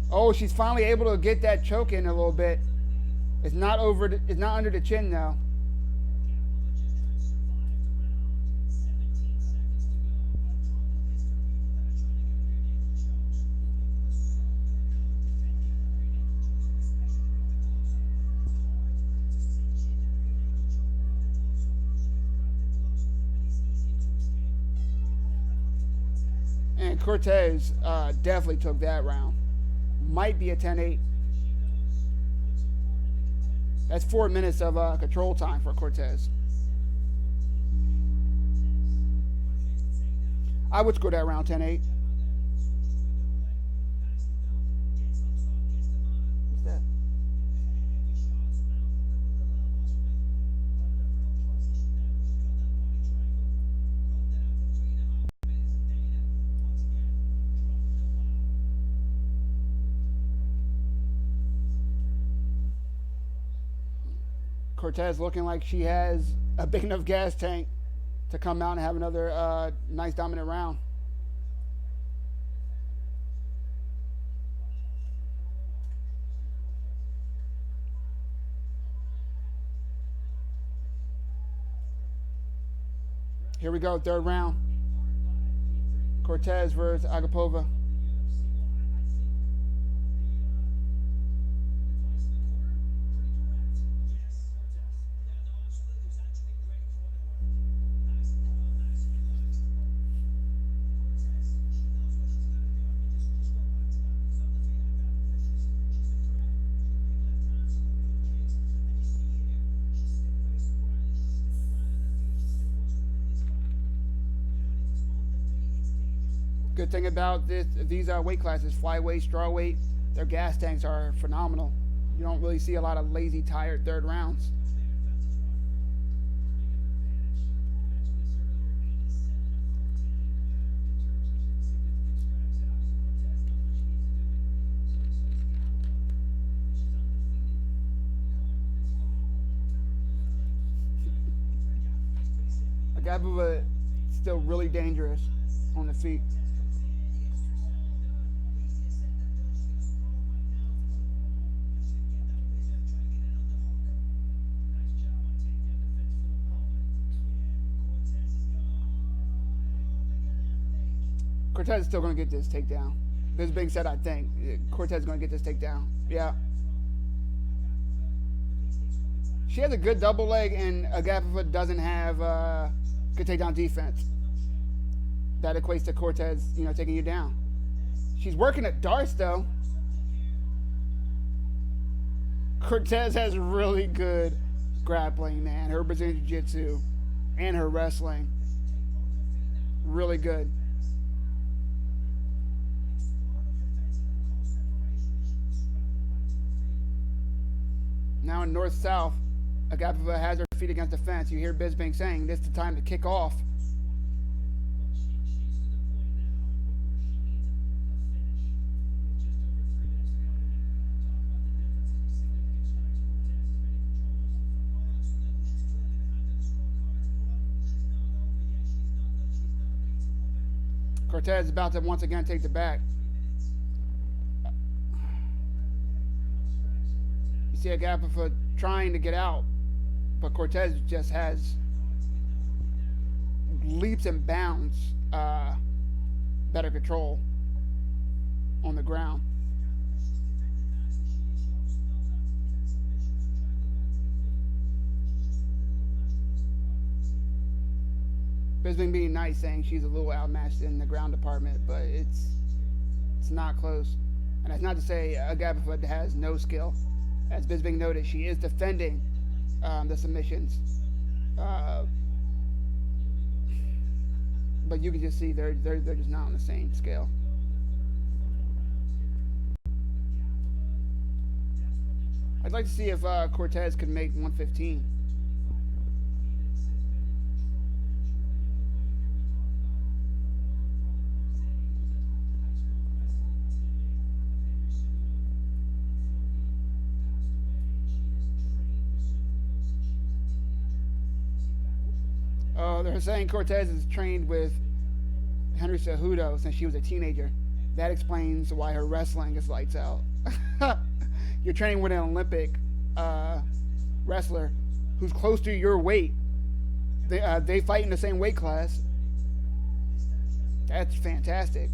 Oh, she's finally able to get that choke in a little bit. It's not under the chin though. And Cortez definitely took that round. Might be a 10-8. That's 4 minutes of control time for Cortez. I would score that round 10-8. What's that? Cortez looking like she has a big enough gas tank to come out and have another nice dominant round. Here we go, third round. Cortez versus Agapova. Good thing about these weight classes, flyweight, strawweight, their gas tanks are phenomenal. You don't really see a lot of lazy, tired third rounds. Agapova still really dangerous on the feet. Cortez is still going to get this takedown. This being said, I think Cortez is going to get this takedown. Yeah. She has a good double leg, and Agapova doesn't have good takedown defense. That equates to Cortez, taking you down. She's working at darts, though. Cortez has really good grappling, man. Her Brazilian Jiu-Jitsu and her wrestling. Really good. Now in north-south, Agapova has her feet against the fence. You hear Bisping saying, this is the time to kick off. Cortez is about to once again take the back. You see Agapifa trying to get out, but Cortez just has leaps and bounds better control on the ground. Bisping being nice, saying she's a little outmatched in the ground department, but it's not close. And that's not to say Agapifa has no skill. As Bisping noted, she is defending the submissions. But you can just see they're just not on the same scale. I'd like to see if Cortez could make 115. They're saying Cortez is trained with Henry Cejudo since she was a teenager. That explains why her wrestling is lights out. You're training with an Olympic wrestler who's close to your weight. They fight in the same weight class. That's fantastic.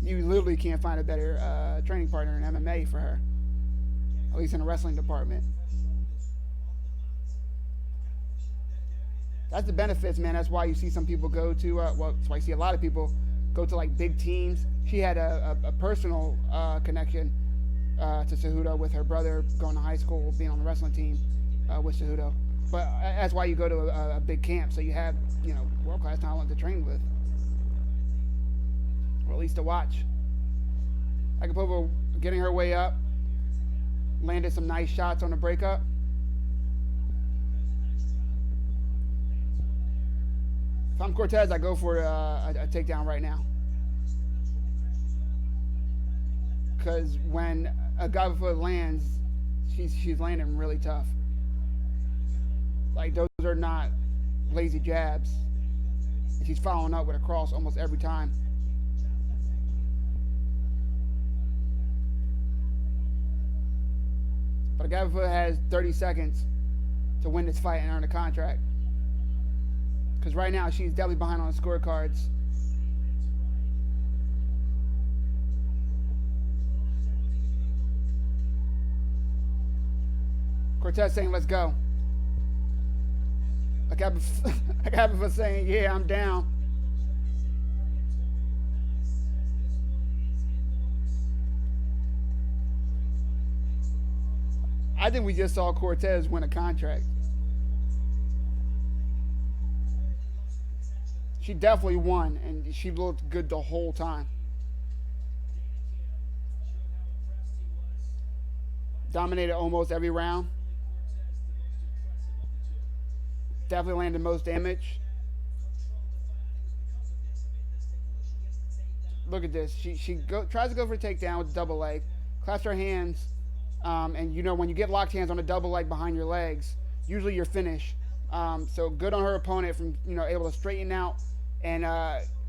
You literally can't find a better training partner in MMA for her, at least in the wrestling department. That's the benefits, man. That's why you see some people go to, that's why you see a lot of people go to like big teams. She had a personal connection to Cejudo with her brother going to high school, being on the wrestling team with Cejudo. But that's why you go to a big camp, so you have, world-class talent to train with, or at least to watch. Agapifa getting her way up, landed some nice shots on the breakup. If I'm Cortez, I go for a takedown right now. Because when Agapifa lands, she's landing really tough. Like, those are not lazy jabs. And she's following up with a cross almost every time. But Agapifa has 30 seconds to win this fight and earn a contract. Because right now, she's definitely behind on the scorecards. Cortez saying, let's go. Agapifa saying, yeah, I'm down. I think we just saw Cortez win a contract. She definitely won, and she looked good the whole time. Dominated almost every round. Definitely landed most damage. Look at this. She tries to go for a takedown with a double leg. Clasps her hands, and when you get locked hands on a double leg behind your legs, usually you're finished. So good on her opponent from able to straighten out and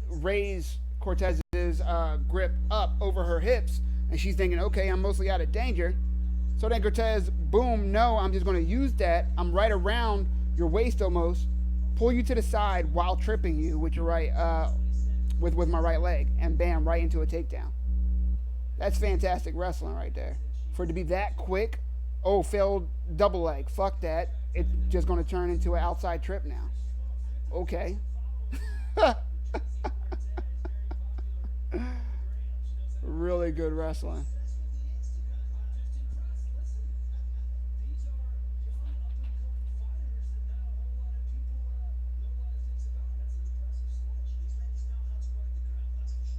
raise Cortez's grip up over her hips, and she's thinking, okay, I'm mostly out of danger. So then Cortez, boom, no, I'm just going to use that. I'm right around your waist almost, pull you to the side while tripping you with your right, with my right leg, and bam, right into a takedown. That's fantastic wrestling right there. For it to be that quick, failed double leg, fuck that. It's just going to turn into an outside trip now. Okay. Really good wrestling.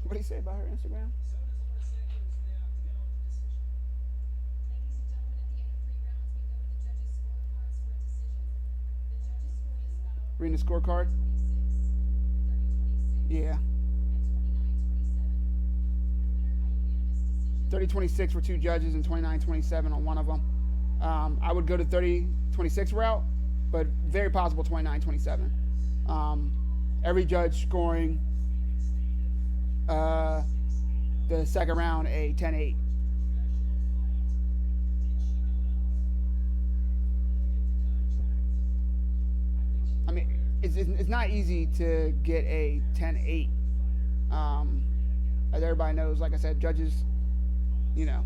What did he say about her Instagram? Reading the scorecard? Yeah. 30-26 for two judges and 29-27 on one of them. I would go to 30-26 route, but very possible 29-27. Every judge scoring Uh, the second round a 10-8. I mean, it's not easy to get a 10-8. Um, as everybody knows, like I said, judges, you know,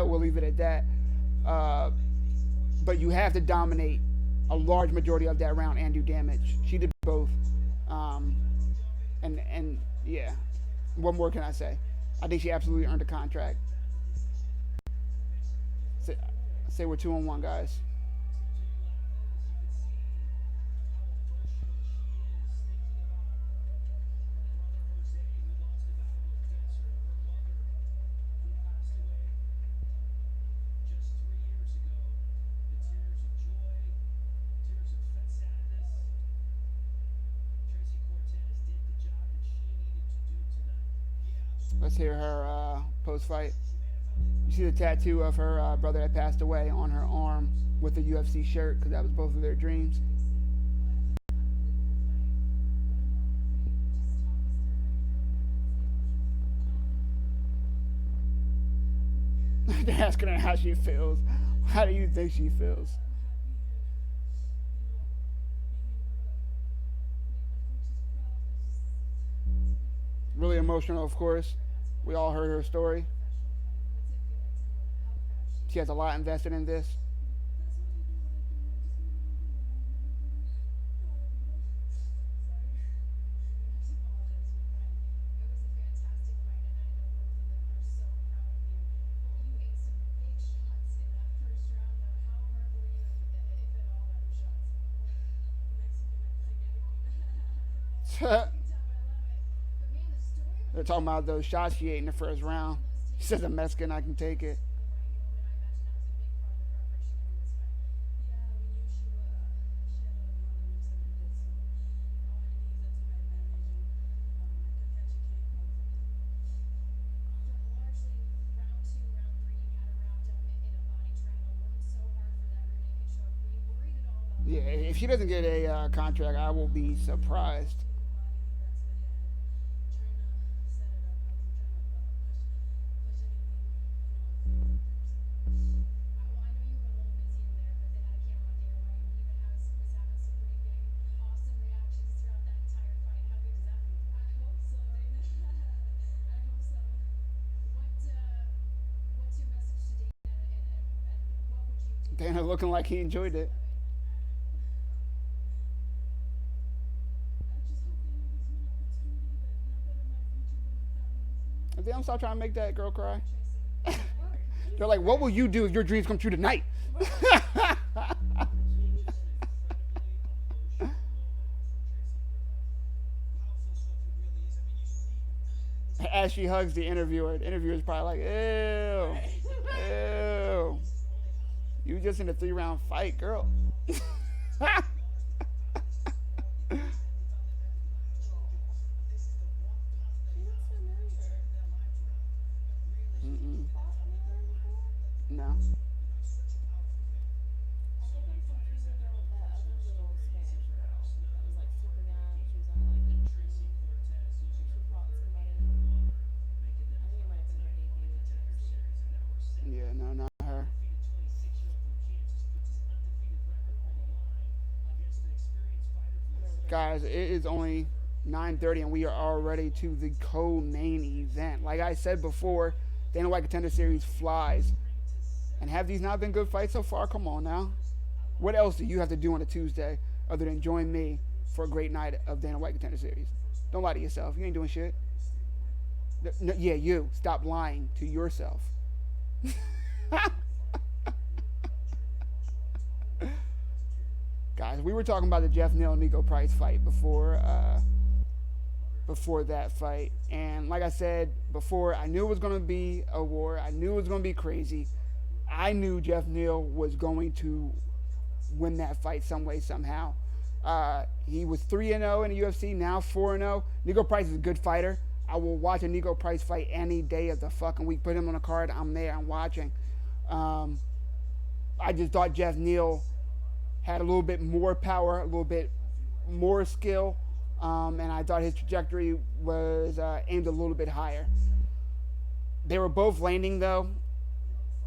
we'll leave it at that. Uh, but you have to dominate a large majority of that round and do damage. She did both. Um, and yeah, what more can I say? I think she absolutely earned a contract. Say we're 2-1, guys. Let's hear her post fight. You see the tattoo of her brother that passed away on her arm with the UFC shirt because that was both of their dreams. They're asking her how she feels. How do you think she feels? Really emotional, of course. We all heard her story. She has a lot invested in this. They're talking about those shots she ate in the first round. She says, a Mexican, I can take it. Yeah, if she doesn't get a contract, I will be surprised. Dana looking like he enjoyed it. If they don't stop trying to make that girl cry, they're like, what will you do if your dreams come true tonight? As she hugs the interviewer's probably like, ew, ew. You just in a 3-round fight, girl. Mm-mm. No. Yeah, no, not her. Guys, it is only 9:30 and we are already to the co-main event. Like I said before, Dana White Contender Series flies. And have these not been good fights so far? Come on now. What else do you have to do on a Tuesday other than join me for a great night of Dana White Contender Series? Don't lie to yourself. You ain't doing shit. No, yeah, you. Stop lying to yourself. Guys, we were talking about the Jeff Neal Nico Price fight before that fight, and like I said before, I knew it was going to be a war. I knew it was going to be crazy. I knew Jeff Neal was going to win that fight some way, somehow. He was 3-0 in the UFC, now 4-0. Nico Price is a good fighter. I will watch a Nico Price fight any day of the fucking week. Put him on a card, I'm there, I'm watching. I just thought Jeff Neal had a little bit more power, a little bit more skill. and I thought his trajectory was aimed a little bit higher. They were both landing though.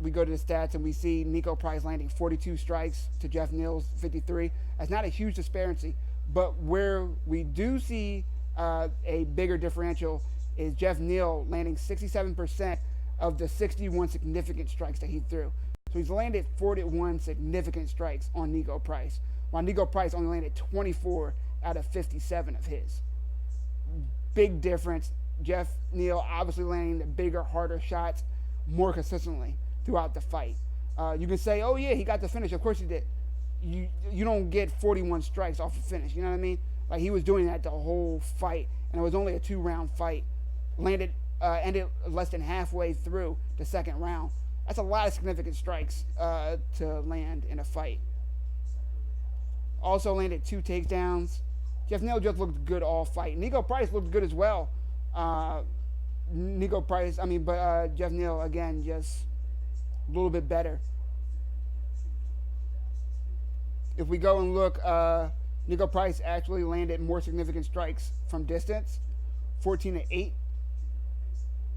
We go to the stats and we see Nico Price landing 42 strikes to Jeff Neal's 53. That's not a huge disparity, but where we do see a bigger differential is Jeff Neal landing 67% of the 61 significant strikes that he threw. So he's landed 41 significant strikes on Nico Price, while Nico Price only landed 24 out of 57 of his. Big difference. Jeff Neal obviously landing the bigger, harder shots more consistently throughout the fight. You can say, oh yeah, he got the finish. Of course he did. You don't get 41 strikes off a finish. You know what I mean? Like he was doing that the whole fight, and it was only a 2-round fight. Ended less than halfway through the second round. That's a lot of significant strikes to land in a fight. Also landed 2 takedowns. Jeff Neal just looked good all fight. Nico Price looked good as well. Jeff Neal again just a little bit better. If we go and look, Nico Price actually landed more significant strikes from distance, 14-8.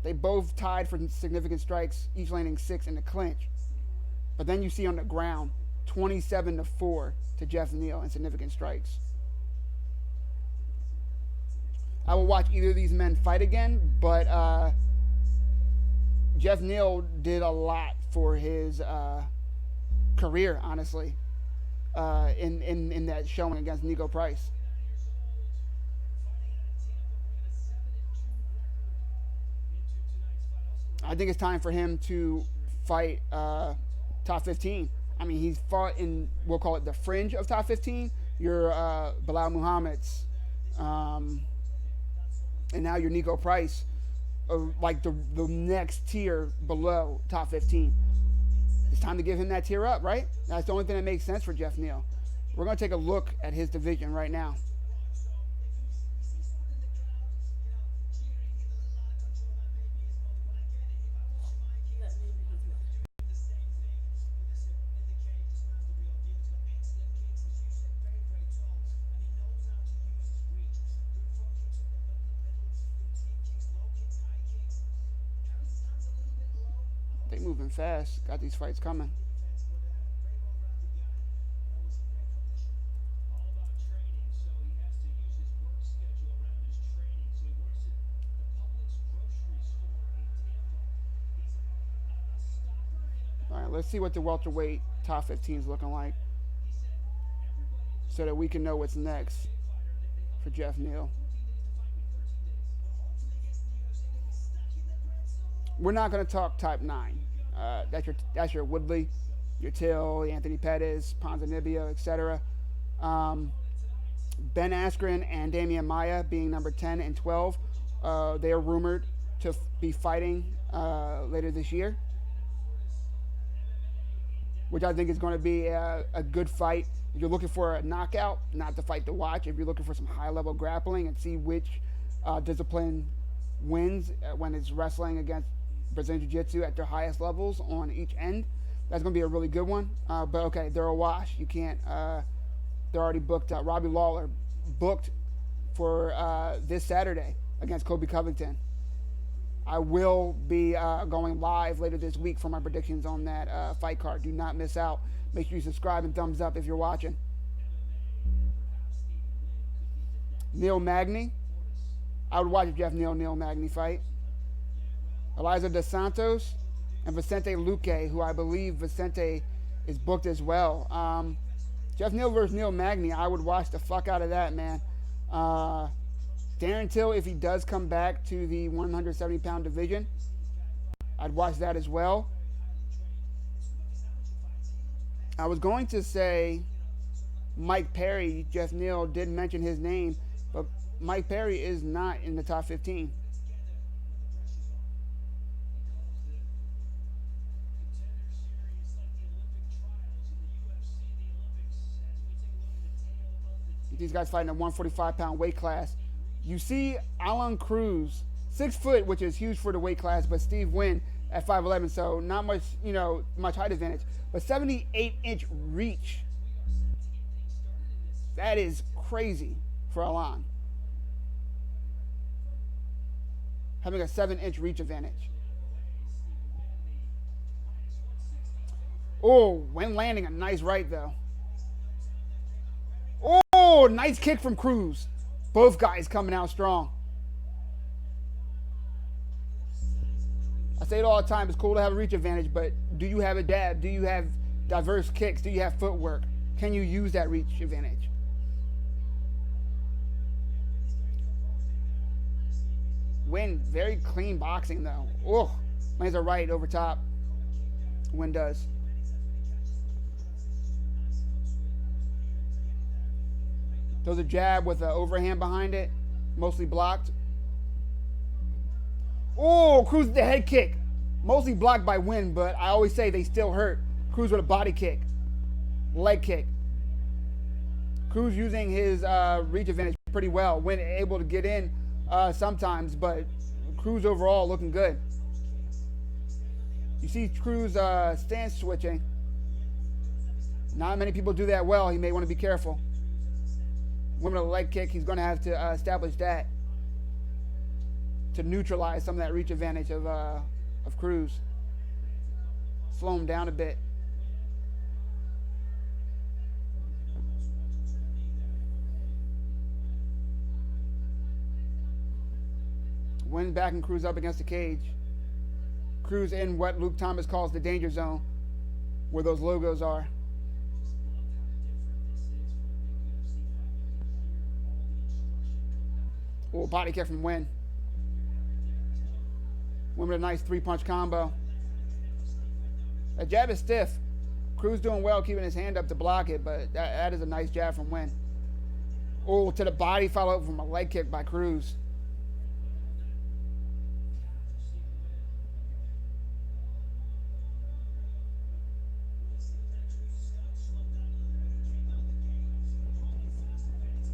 They both tied for significant strikes, each landing 6 in the clinch. But then you see on the ground, 27-4 to Jeff Neal in significant strikes. I will watch either of these men fight again, but Jeff Neal did a lot for his career, honestly, in that showing against Nico Price. I think it's time for him to fight top 15. I mean, he's fought in, we'll call it the fringe of top 15. Your Bilal Muhammad's, and now your Nico Price, like the next tier below top 15. It's time to give him that tier up, right? That's the only thing that makes sense for Jeff Neal. We're going to take a look at his division right now. They moving fast. Got these fights coming. All right, let's see what the welterweight top 15 is looking like, so that we can know what's next for Jeff Neal. We're not going to talk type 9. That's your Woodley, your Till, Anthony Pettis, Ponzinibbio, etc. Ben Askren and Damian Maia being number 10 and 12. They are rumored to be fighting later this year, which I think is going to be a good fight. If you're looking for a knockout, not the fight to watch. If you're looking for some high-level grappling and see which discipline wins when it's wrestling against Brazilian Jiu-Jitsu at their highest levels on each end, that's going to be a really good one. But okay, they're a wash. You can't. They're already booked. Robbie Lawler booked for this Saturday against Kobe Covington. I will be going live later this week for my predictions on that fight card. Do not miss out. Make sure you subscribe and thumbs up if you're watching. Neil Magny. I would watch a Jeff Neal Magny fight. Eliza Dos Santos and Vicente Luque, who I believe Vicente is booked as well. Jeff Neal versus Neil Magny, I would watch the fuck out of that, man. Darren Till, if he does come back to the 170-pound division, I'd watch that as well. I was going to say Mike Perry. Jeff Neal did mention his name, but Mike Perry is not in the top 15. These guys fighting a 145-pound weight class. You see Alan Cruz, 6 foot, which is huge for the weight class, but Steve Wynn at 5'11", so not much, much height advantage. But 78-inch reach. That is crazy for Alan. having a 7-inch reach advantage. Oh, when landing a nice right though. Oh, nice kick from Cruz. Both guys coming out strong. I say it all the time. It's cool to have a reach advantage, but do you have a dab? Do you have diverse kicks? Do you have footwork? Can you use that reach advantage? Win, very clean boxing though. Oh, lands a right over top. Win does. Throws a jab with an overhand behind it, mostly blocked. Oh, Cruz with the head kick. Mostly blocked by Win, but I always say they still hurt. Cruz with a body kick. Leg kick. Cruz using his reach advantage pretty well. Win able to get in sometimes, but Cruz overall looking good. You see Cruz stance switching. Not many people do that well. He may want to be careful. Win with a leg kick. He's going to have to establish that to neutralize some of that reach advantage of Cruz. Slow him down a bit. Win backing Cruz up against the cage. Cruz in what Luke Thomas calls the danger zone, where those logos are. Oh, body kick from Win. Win with a nice 3-punch combo. That jab is stiff. Cruz doing well keeping his hand up to block it, but that is a nice jab from Win. Oh, to the body, followed up from a leg kick by Cruz.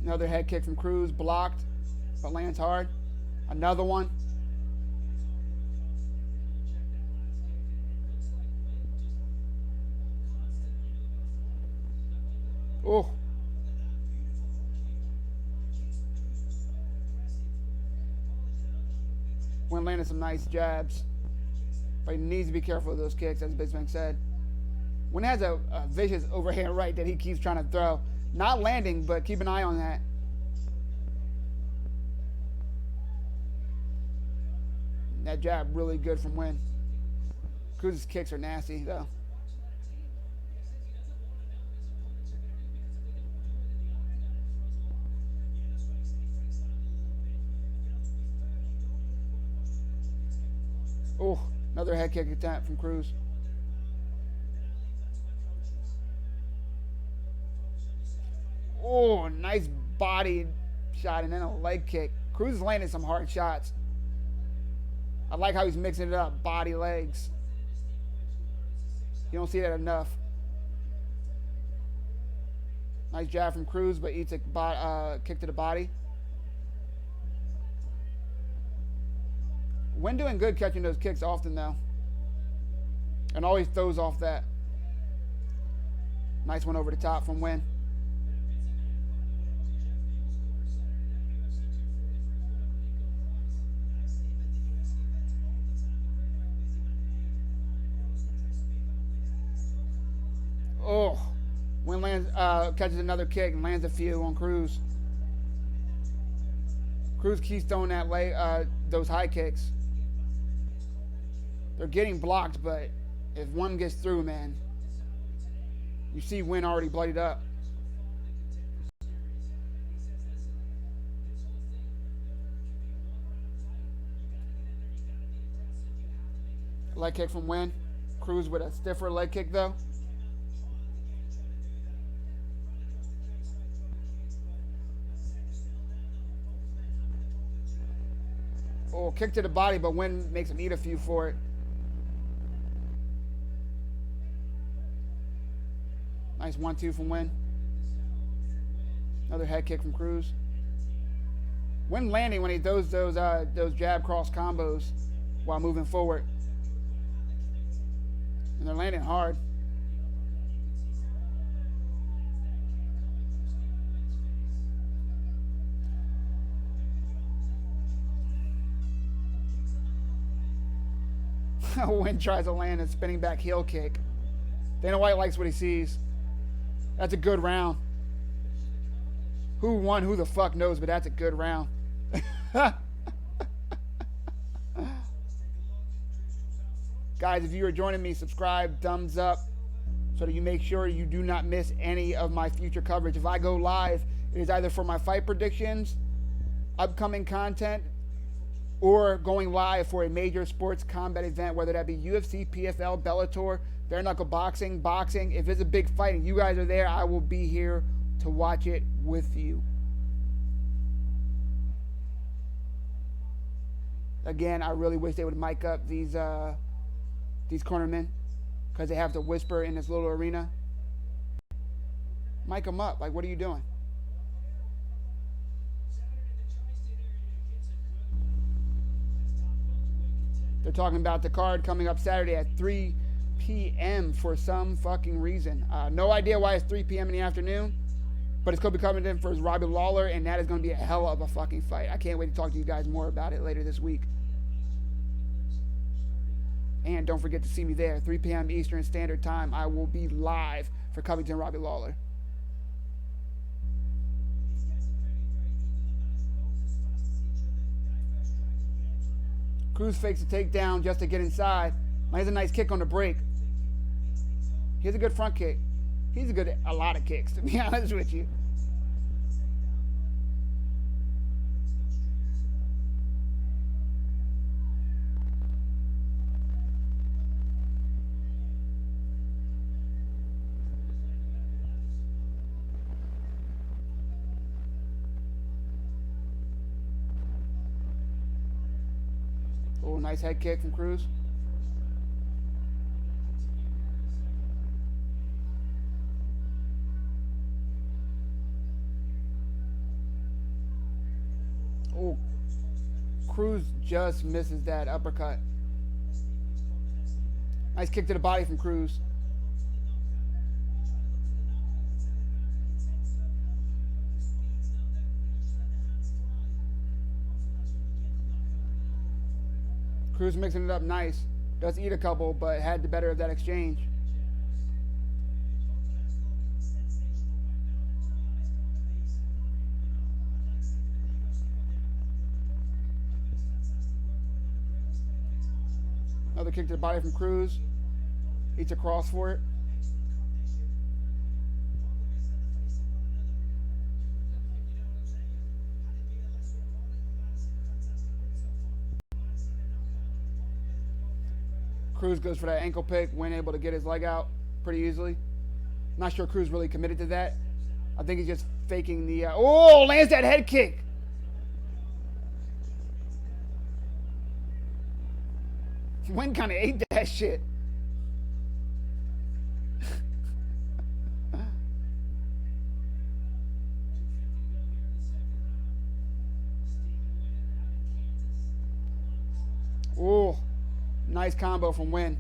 Another head kick from Cruz, blocked, but lands hard. Another one. Oh. Win landed some nice jabs, but he needs to be careful with those kicks, as Bisbank said. Win has a vicious overhand right that he keeps trying to throw. Not landing, but keep an eye on that. That jab really good from Win. Cruz's kicks are nasty, though. Oh, another head kick attempt from Cruz. Oh, nice body shot and then a leg kick. Cruz is landing some hard shots. I like how he's mixing it up, body, legs. You don't see that enough. Nice jab from Cruz, but eats a kick to the body. Win doing good catching those kicks often, though. And always throws off that. Nice one over the top from Win. Oh, Win lands, catches another kick and lands a few on Cruz. Cruz keeps throwing that those high kicks. They're getting blocked, but if one gets through, man, you see Win already bloodied up. Leg kick from Win. Cruz with a stiffer leg kick, though. Oh, kick to the body, but Win makes him eat a few for it. Nice 1-2 from Win. Another head kick from Cruz. Win landing when he does those jab cross combos while moving forward. And they're landing hard. Wynn tries to land a spinning back heel kick. Dana White likes what he sees. That's a good round. Who won? Who the fuck knows? But that's a good round. Guys, if you are joining me, subscribe, thumbs up, so that you make sure you do not miss any of my future coverage. If I go live, it is either for my fight predictions, upcoming content, or going live for a major sports combat event, whether that be UFC, PFL, Bellator, bare knuckle boxing, boxing. If it's a big fight and you guys are there, I will be here to watch it with you. Again, I really wish they would mic up these cornermen, because they have to whisper in this little arena. Mic them up. Like, what are you doing? They're talking about the card coming up Saturday at 3 p.m. for some fucking reason. No idea why it's 3 p.m. in the afternoon, but it's going to be coming in for Robbie Lawler, and that is going to be a hell of a fucking fight. I can't wait to talk to you guys more about it later this week. And don't forget to see me there, 3 p.m. Eastern Standard Time. I will be live for Covington Robbie Lawler. Cruz fakes a takedown just to get inside. Now, here's a nice kick on the break. Here's a good front kick. He's a lot of kicks, to be honest with you. Oh, nice head kick from Cruz. Oh, Cruz just misses that uppercut. Nice kick to the body from Cruz. Cruz mixing it up nice. Does eat a couple, but had the better of that exchange. Another kick to the body from Cruz. Eats a cross for it. Cruz goes for that ankle pick, Wynn able to get his leg out pretty easily. Not sure Cruz really committed to that. I think he's just faking the... lands that head kick. Wynn kind of ate that shit. Oh, nice combo from Wynn.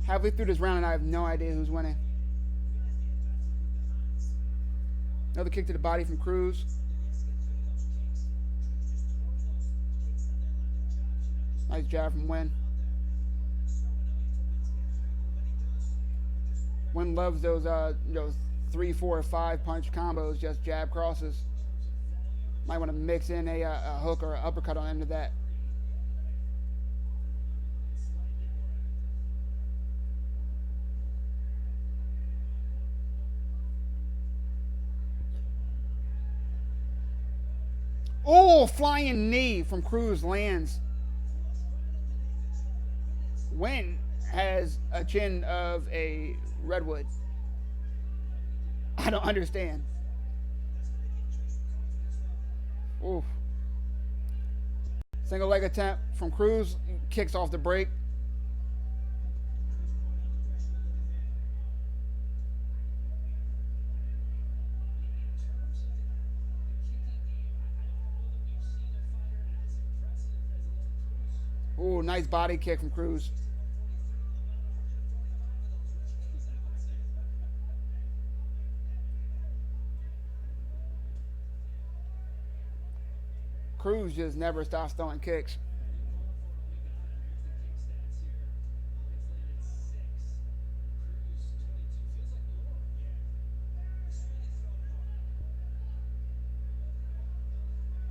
Halfway through this round, and I have no idea who's winning. Another kick to the body from Cruz. Nice jab from Wynn. Wynn loves those 3, 4, 5 punch combos, just jab crosses. Might want to mix in a hook or an uppercut on the end of that. Oh, flying knee from Cruz lands. Wynn has a chin of a redwood. I don't understand. Oof. Single leg attempt from Cruz. Kicks off the break. Ooh, nice body kick from Cruz. Cruz just never stops throwing kicks.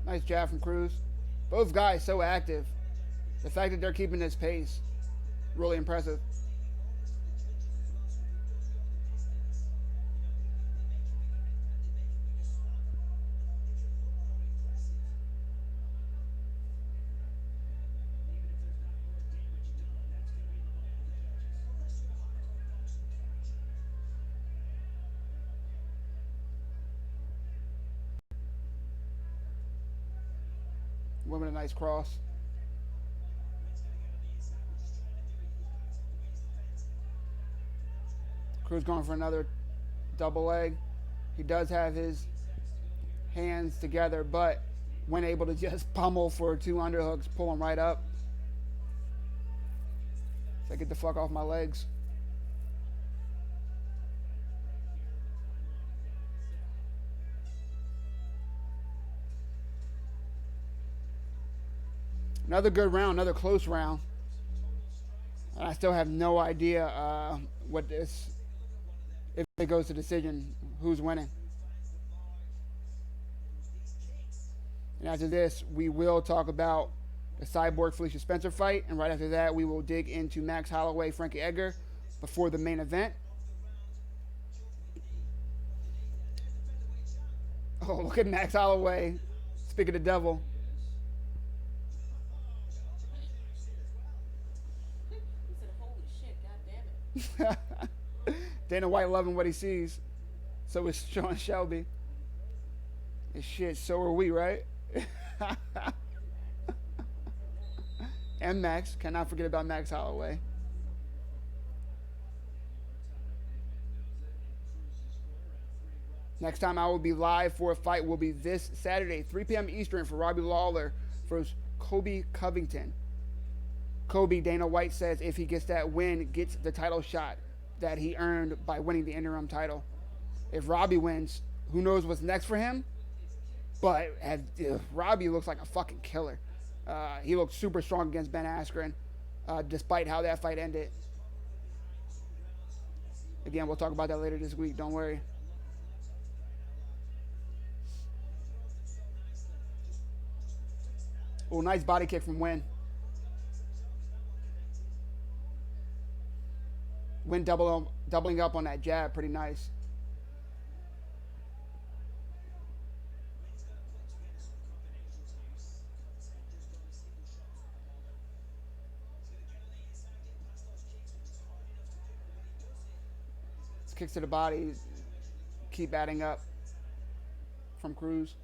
Nice jab from Cruz. Both guys so active. The fact that they're keeping this pace, really impressive. Women a nice cross. Cruz going for another double leg. He does have his hands together, but when able to just pummel for 2 underhooks, pull him right up. So get the fuck off my legs. Another good round, another close round. And I still have no idea what this, if it goes to decision, who's winning. And after this, we will talk about the Cyborg Felicia Spencer fight. And right after that, we will dig into Max Holloway, Frankie Edgar before the main event. Oh, look at Max Holloway. Speak of the devil. He said, holy shit, god damn it. Dana White loving what he sees. So is Sean Shelby. And shit, so are we, right? And Max. Cannot forget about Max Holloway. Next time I will be live for a fight will be this Saturday, 3 p.m. Eastern, for Robbie Lawler versus Colby Covington. Colby, Dana White says, if he gets that win, gets the title shot that he earned by winning the interim title. If Robbie wins, who knows what's next for him? But Robbie looks like a fucking killer. He looked super strong against Ben Askren, despite how that fight ended. Again, we'll talk about that later this week. Don't worry. Oh, nice body kick from Wynn. Wynn doubling up on that jab. Pretty nice. Kicks to the body keep adding up from Cruz.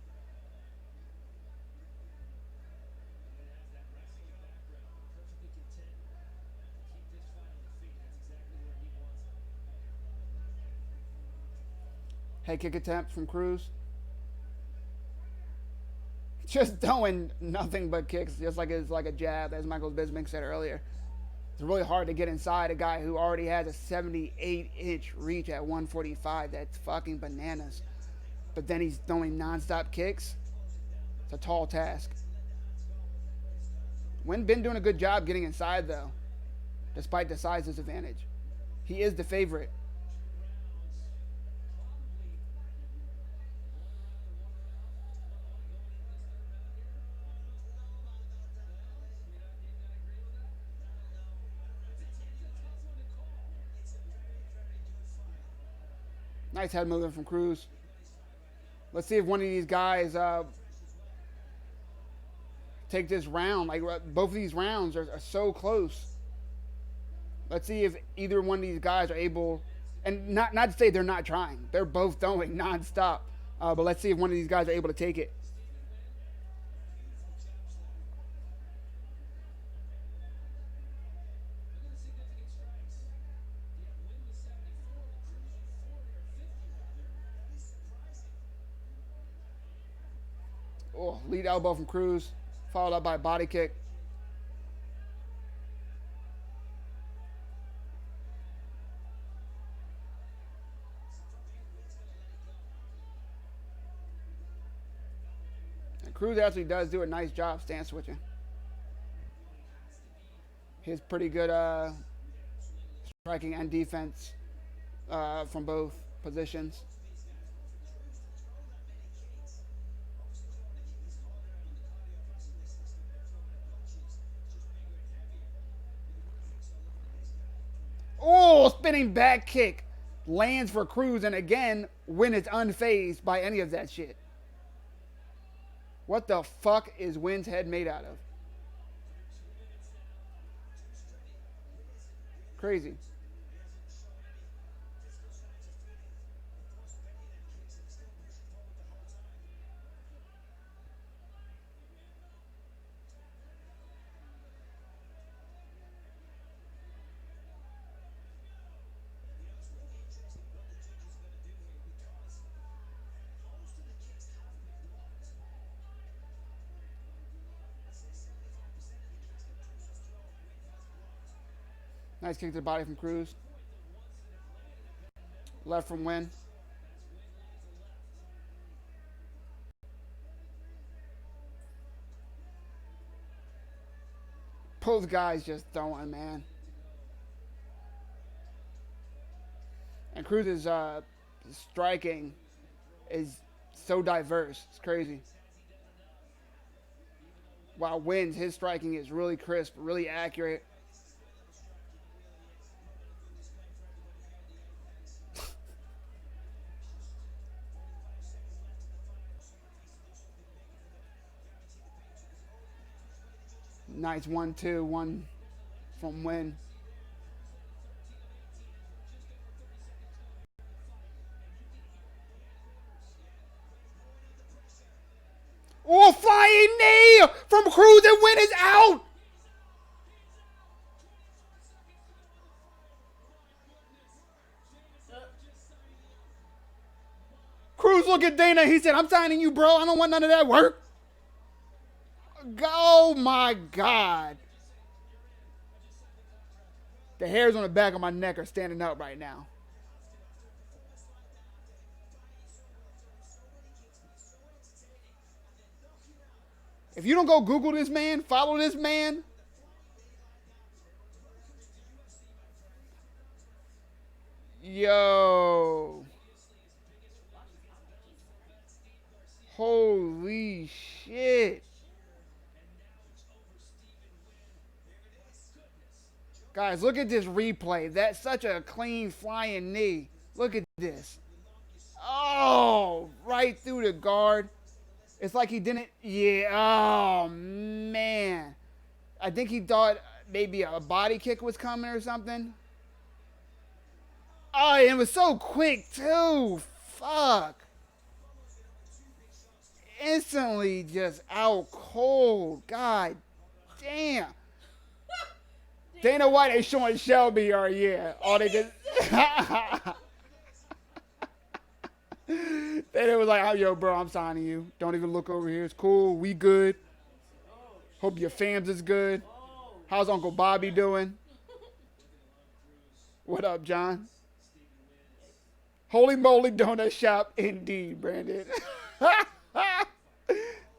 Head kick attempt from Cruz. Just throwing nothing but kicks, just like it's like a jab, as Michael Bisping said earlier. It's really hard to get inside a guy who already has a 78-inch reach at 145. That's fucking bananas. But then he's throwing nonstop kicks. It's a tall task. Wynn been doing a good job getting inside, though, despite the size disadvantage. He is the favorite. Nice head movement from Cruz. Let's see if one of these guys take this round. Like, both of these rounds are so close. Let's see if either one of these guys are able, and not to say they're not trying. They're both throwing nonstop. But let's see if one of these guys are able to take it. Oh, lead elbow from Cruz, followed up by a body kick. And Cruz actually does do a nice job stance switching. He's pretty good striking and defense from both positions. Oh, spinning back kick lands for Cruz, and again, Win is unfazed by any of that shit. What the fuck is Win's head made out of? Crazy. Nice kick to the body from Cruz. Left from Win. Both guys just throwing, man. And Cruz's striking is so diverse. It's crazy. While Win's, his striking is really crisp, really accurate. Nice 1-2, one from Win. Oh, flying knee from Cruz, and Win is out. Cruz look at Dana. He said, I'm signing you, bro. I don't want none of that work. Oh, my God. The hairs on the back of my neck are standing up right now. If you don't go Google this man, follow this man. Yo. Holy shit. Guys, look at this replay. That's such a clean flying knee. Look at this. Oh, right through the guard. It's like he didn't. Yeah. Oh, man. I think he thought maybe a body kick was coming or something. Oh, and it was so quick, too. Fuck. Instantly just out cold. God damn. Dana White ain't showing Shelby or yeah. All they did. Dana was like, oh, yo, bro, I'm signing you. Don't even look over here. It's cool. We good. Hope your fams is good. How's Uncle Bobby doing? What up, John? Holy moly donut shop indeed, Brandon.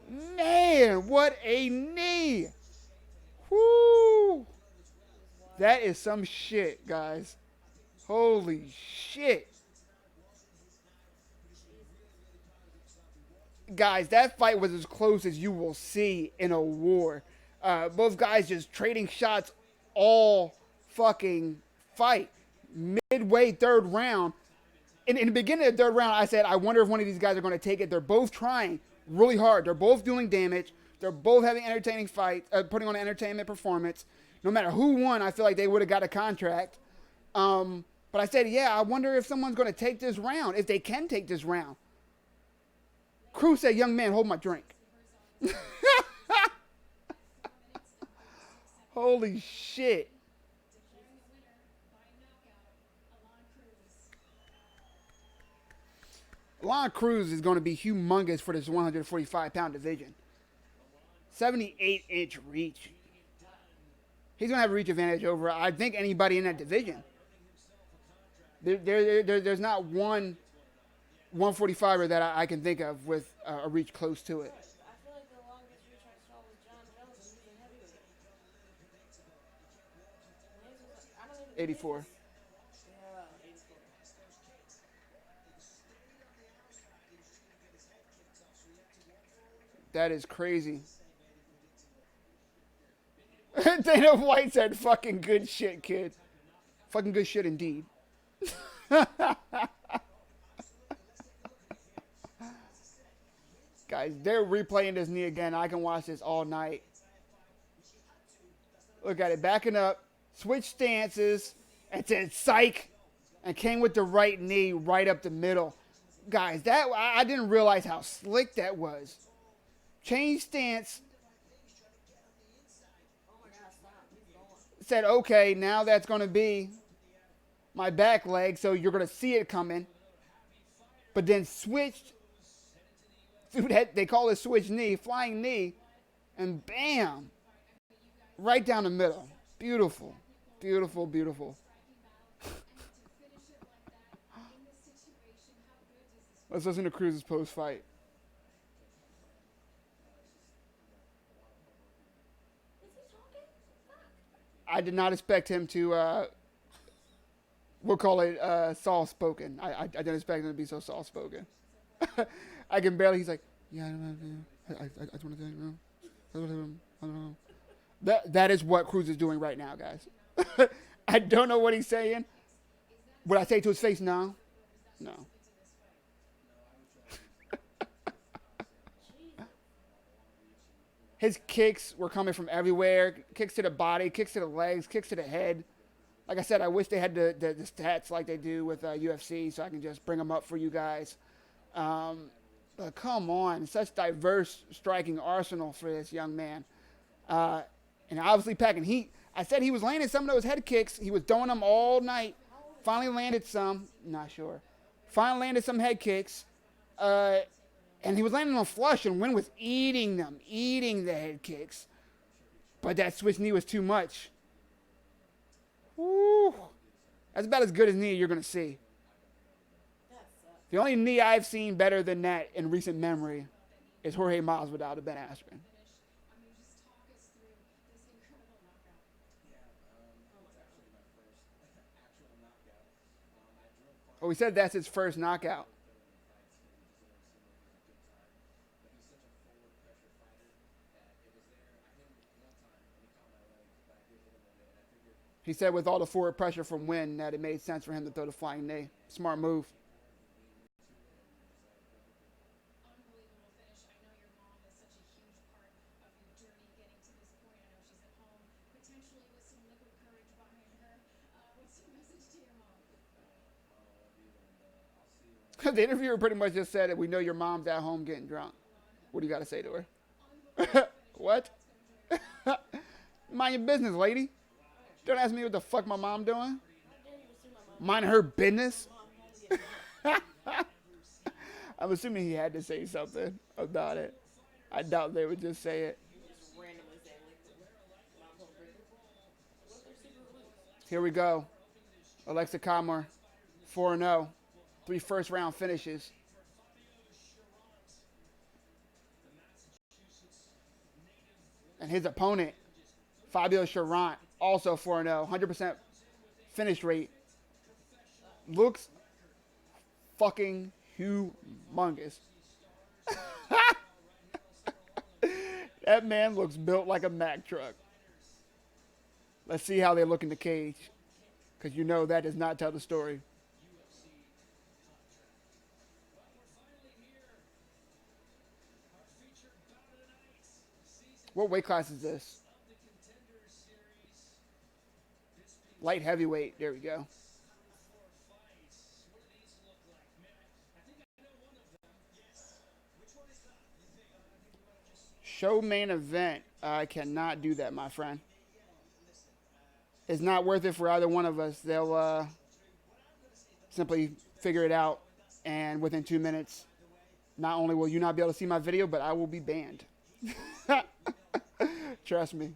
Man, what a knee. Woo. That is some shit, guys. Holy shit. Guys, that fight was as close as you will see in a war. Both guys just trading shots all fucking fight. Midway third round. In the beginning of the third round, I said, I wonder if one of these guys are going to take it. They're both trying really hard. They're both doing damage. They're both having entertaining fights, putting on an entertainment performance. No matter who won, I feel like they would have got a contract. But I said, yeah, I wonder if someone's going to take this round, if they can take this round. Cruz said, young man, hold my drink. Holy shit. Alon Cruz is going to be humongous for this 145-pound division. 78-inch reach. He's going to have a reach advantage over, I think, anybody in that division. There's not one 145er that I can think of with a reach close to it. I feel like the 84. Yeah, 84. That is crazy. Dana White said, fucking good shit, kid. Fucking good shit indeed. Guys, they're replaying this knee again. I can watch this all night. Look at it, backing up, switch stances, and said psych, and came with the right knee right up the middle. Guys, that I didn't realize how slick that was. Change stance, Oh my God, stop. He's going. said, okay, now that's going to be my back leg, so you're going to see it coming. But then switched, they call it switch knee, flying knee, and bam, right down the middle. Beautiful, beautiful, beautiful. Let's listen to Cruz's post-fight. Is he talking? Fuck. I did not expect him to, we'll call it soft-spoken. I didn't expect him to be so soft-spoken. I can barely, he's like, yeah, I just want to say, I don't know. That is what Cruz is doing right now, guys. I don't know what he's saying. Would I say to his face, no? No. His kicks were coming from everywhere. Kicks to the body, kicks to the legs, kicks to the head. Like I said, I wish they had the stats like they do with UFC so I can just bring them up for you guys. But come on, such diverse striking arsenal for this young man. And obviously packing heat. I said he was landing some of those head kicks. He was throwing them all night. Finally landed some. Not sure. Finally landed some head kicks. And he was landing them flush, and Wynn was eating them, eating the head kicks. But that switch knee was too much. Woo. That's about as good as knee you're going to see. That sucks. The only knee I've seen better than that in recent memory is Jorge Masvidal to Ben Askren. Just talk us through this incredible knockout. Oh, he said that's his first knockout. He said with all the forward pressure from Wynn that it made sense for him to throw the flying knee. Smart move. Unbelievable finish. I know your mom is such a huge part of your journey getting to this point. I know she's at home, potentially with some liquid courage behind her. What's your message to your mom? The interviewer pretty much just said it. We know your mom's at home getting drunk. What do you got to say to her? What? Mind your business, lady. Don't ask me what the fuck my mom doing. How dare you assume my mom? Mind her business. Mom had to get drunk. I'm assuming he had to say something about it. I doubt they would just say it. Just randomly saying liquid. Mom's home drinking. What their secret rules? Here we go. Alexa Kammer, 4-0. 3 first-round finishes. And his opponent, Fabio Charant, also 4-0. 100% finish rate. Looks fucking humongous. That man looks built like a Mack truck. Let's see how they look in the cage. Because you know that does not tell the story. What weight class is this? Light heavyweight. There we go. Show main event. I cannot do that, my friend. It's not worth it for either one of us. They'll simply figure it out, and within 2 minutes, not only will you not be able to see my video, but I will be banned. Trust me.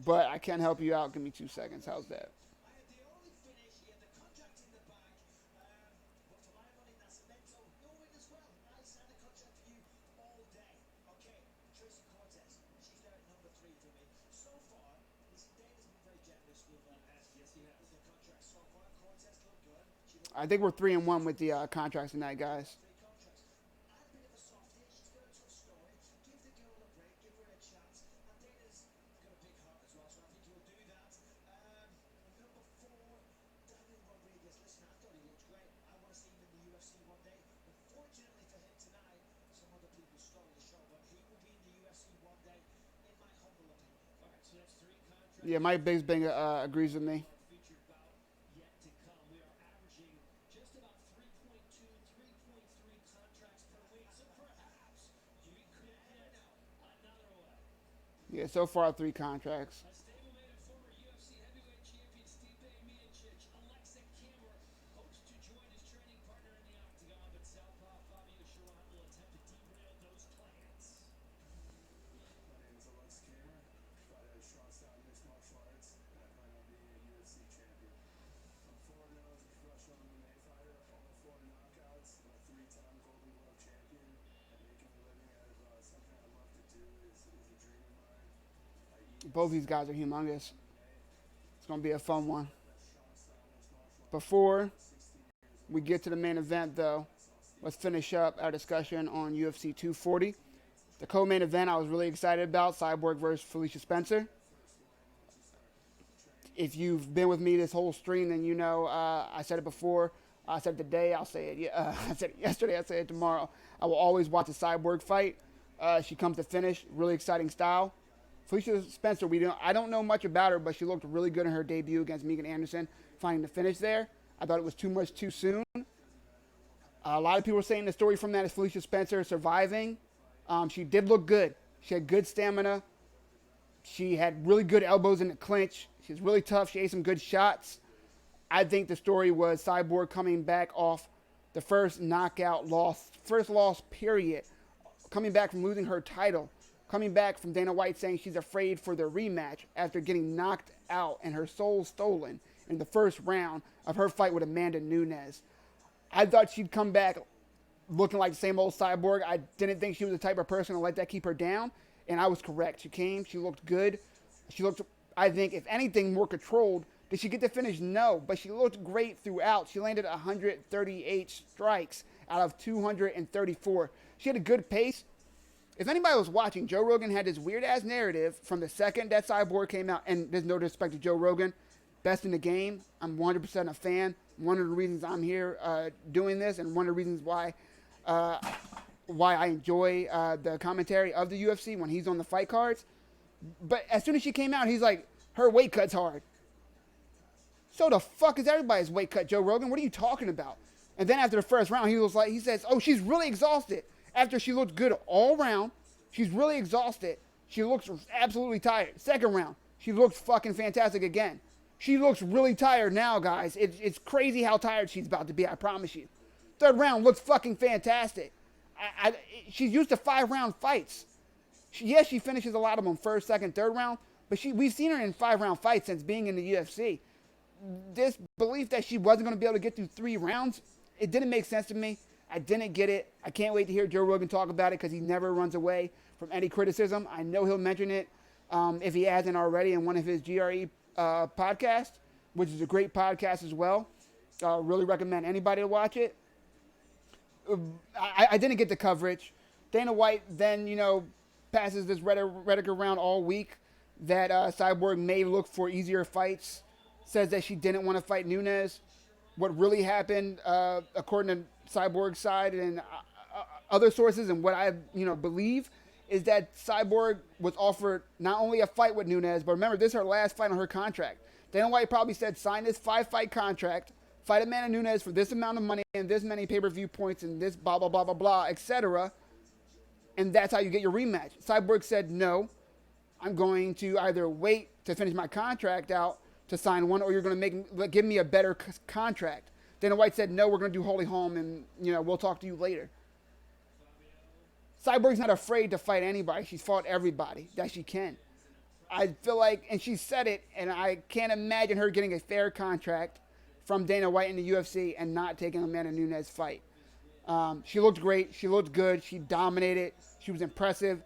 But I can help you out. Give me 2 seconds. How's that? I think we're 3-1 with the contracts tonight, guys. Yeah, Mike Bigsby agrees with me. Yeah, so far 3 contracts. Both these guys are humongous. It's gonna be a fun one. Before we get to the main event, though, let's finish up our discussion on UFC 240. The co-main event I was really excited about: Cyborg versus Felicia Spencer. If you've been with me this whole stream, then you know I said it before. I said it today. I'll say it. I said it yesterday. I'll say it tomorrow. I will always watch a Cyborg fight. She comes to finish. Really exciting style. Felicia Spencer, I don't know much about her, but she looked really good in her debut against Megan Anderson, finding the finish there. I thought it was too much too soon. A lot of people are saying the story from that is Felicia Spencer surviving. She did look good. She had good stamina. She had really good elbows in the clinch. She's really tough. She ate some good shots. I think the story was Cyborg coming back off the first loss period, coming back from losing her title, coming back from Dana White saying she's afraid for the rematch after getting knocked out and her soul stolen in the first round of her fight with Amanda Nunes. I thought she'd come back looking like the same old Cyborg. I didn't think she was the type of person to let that keep her down, and I was correct. She came, she looked good. She looked, I think, if anything, more controlled. Did she get the finish? No, but she looked great throughout. She landed 138 strikes out of 234. She had a good pace. If anybody was watching, Joe Rogan had this weird-ass narrative from the second that Cyborg came out, and there's no disrespect to Joe Rogan, best in the game. I'm 100% a fan. One of the reasons I'm here doing this, and one of the reasons why I enjoy the commentary of the UFC when he's on the fight cards. But as soon as she came out, he's like, her weight cut's hard. So the fuck is everybody's weight cut, Joe Rogan? What are you talking about? And then after the first round, he says, oh, she's really exhausted. After she looked good all round, she's really exhausted. She looks absolutely tired. Second round, she looks fucking fantastic again. She looks really tired now, guys. It's crazy how tired she's about to be, I promise you. Third round looks fucking fantastic. She's used to 5-round fights. She finishes a lot of them first, second, third round, but we've seen her in 5-round fights since being in the UFC. This belief that she wasn't going to be able to get through 3 rounds, it didn't make sense to me. I didn't get it. I can't wait to hear Joe Rogan talk about it because he never runs away from any criticism. I know he'll mention it if he hasn't already in one of his GRE podcasts, which is a great podcast as well. Really recommend anybody to watch it. I didn't get the coverage. Dana White then, passes this rhetoric around all week that Cyborg may look for easier fights. Says that she didn't want to fight Nunes. What really happened, according to Cyborg's side and other sources, and what I believe, is that Cyborg was offered not only a fight with Nunes, but remember, this is her last fight on her contract. Dana White probably said, sign this 5-fight contract, fight Amanda Nunes for this amount of money and this many pay-per-view points and this blah, blah, blah, blah, blah, etc. And that's how you get your rematch. Cyborg said, no, I'm going to either wait to finish my contract out to sign one, or you're going to give me a better contract. Dana White said, no, we're going to do Holy Home, and, we'll talk to you later. Cyborg's not afraid to fight anybody. She's fought everybody that she can. I feel like, and she said it, and I can't imagine her getting a fair contract from Dana White in the UFC and not taking Amanda Nunes fight. She looked great. She looked good. She dominated. She was impressive.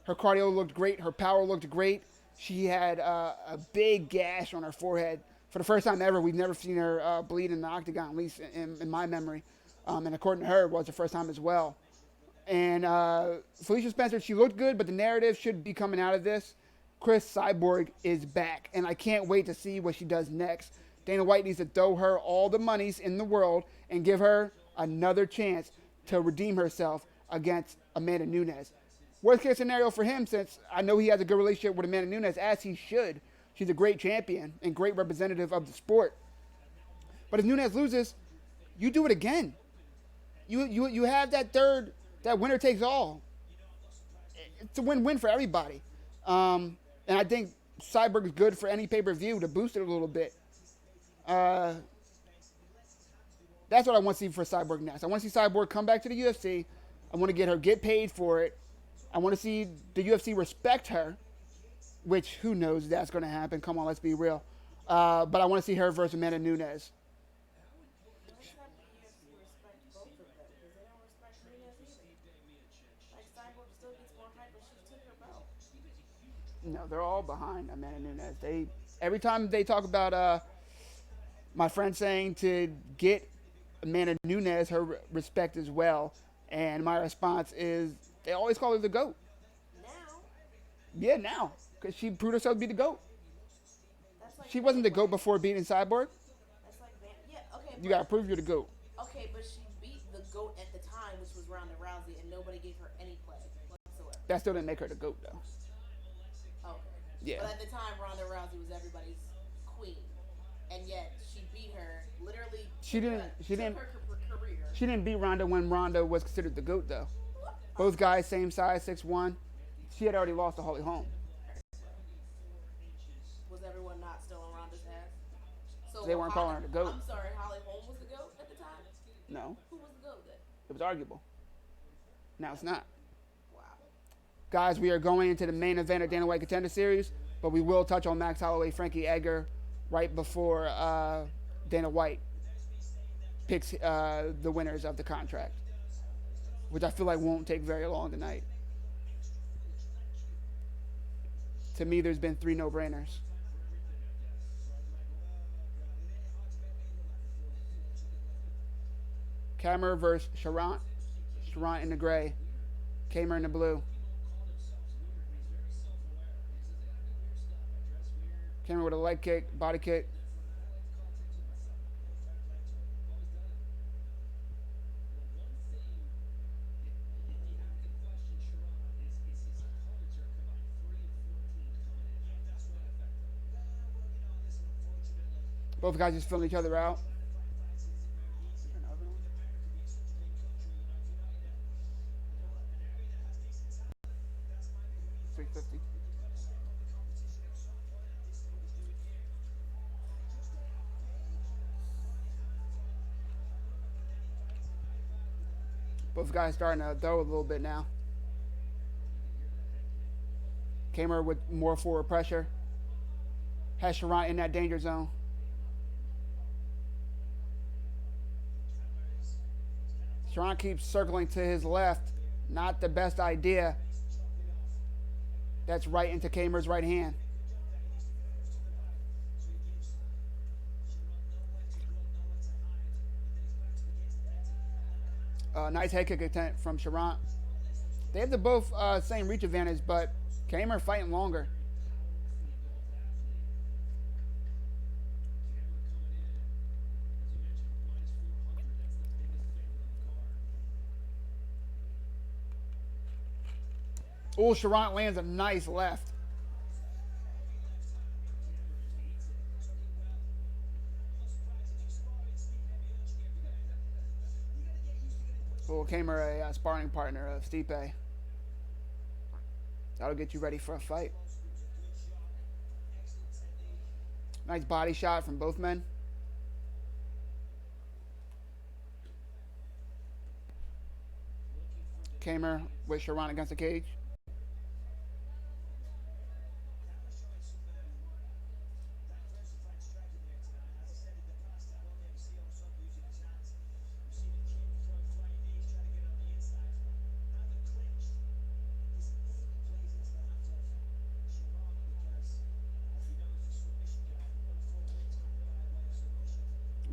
Her cardio looked great. Her power looked great. She had a big gash on her forehead For the first time ever, we've never seen her bleed in the octagon, at least in my memory. And according to her, it was the first time as well. And Felicia Spencer, she looked good, but the narrative should be coming out of this. Chris Cyborg is back, and I can't wait to see what she does next. Dana White needs to throw her all the monies in the world and give her another chance to redeem herself against Amanda Nunes. Worst case scenario for him, since I know he has a good relationship with Amanda Nunes, as he should. She's a great champion and great representative of the sport. But if Nunes loses, you do it again. You have that winner takes all. It's a win-win for everybody. And I think Cyborg is good for any pay-per-view to boost it a little bit. That's what I want to see for Cyborg next. I want to see Cyborg come back to the UFC. I want to get paid for it. I want to see the UFC respect her, which who knows if that's going to happen. Come on, let's be real. But I want to see her versus Amanda Nunes. Let's have the UFC respect both of them because they don't respect Nunes either. Like Cyborg still gets more hype, but she took her belt. No, they're all behind Amanda Nunes. Every time they talk about my friend saying to get Amanda Nunes her respect as well, and my response is they always call her the GOAT. Now, Yeah, now, because she proved herself to be the GOAT. that's like She wasn't the GOAT White. before beating Cyborg. That's like yeah, okay. You but- gotta prove you're the GOAT. Okay, but she beat the GOAT at the time, which was Ronda Rousey, and nobody gave her any play whatsoever. That still didn't make her the GOAT though. Okay. Yeah. But at the time, Ronda Rousey was everybody's queen, and yet she beat her literally. She didn't- she took didn't- her career. She didn't beat Ronda when Ronda was considered the GOAT though. Both guys same size, 6'1". She had already lost to Holly Holm. Was everyone not still on Ronda's ass? So They weren't calling her the GOAT. I'm sorry, Holly Holm was the GOAT at the time. No, Who was the GOAT then? it was arguable. Now it's not. Wow. Guys, we are going into the main event of Dana White Contender Series, but we will touch on Max Holloway, Frankie Edgar, right before Dana White picks the winners of the contract, which I feel like won't take very long tonight. To me, there's been 3 no-brainers. Kamer versus Charant. Charant in the gray. Kamer in the blue. Kamer with a leg kick, body kick. Both guys just filling each other out. 350. Both guys starting to throw a little bit now. Kamer with more forward pressure. Has Charant in that danger zone. Charant keeps circling to his left. Not the best idea. That's right into Kamer's right hand. Nice head kick attempt from Charant. They have the both same reach advantage, but Kamer fighting longer. Oh, Charant lands a nice left. Oh, Kamer, a sparring partner of Stipe. That'll get you ready for a fight. Nice body shot from both men. Kamer with Charant against the cage.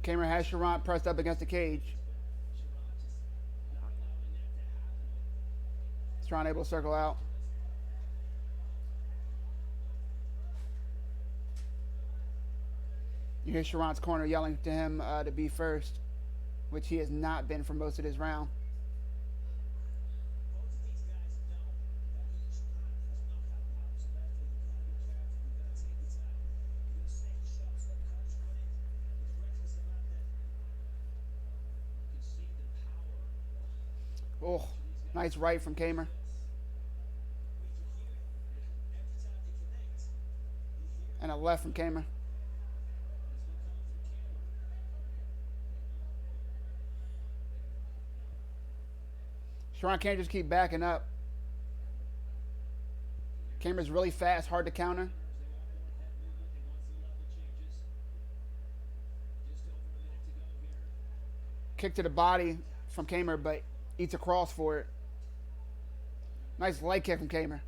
Kamer has Sharant pressed up against the cage. Sharant able to circle out. You hear Sharant's corner yelling to him to be first, which he has not been for most of this round. Oh, nice right from Kamer. And a left from Kamer. Sharant can't just keep backing up. Kamer's really fast, hard to counter. Kick to the body from Kamer, but eats a cross for it. Nice leg kick from Kamer.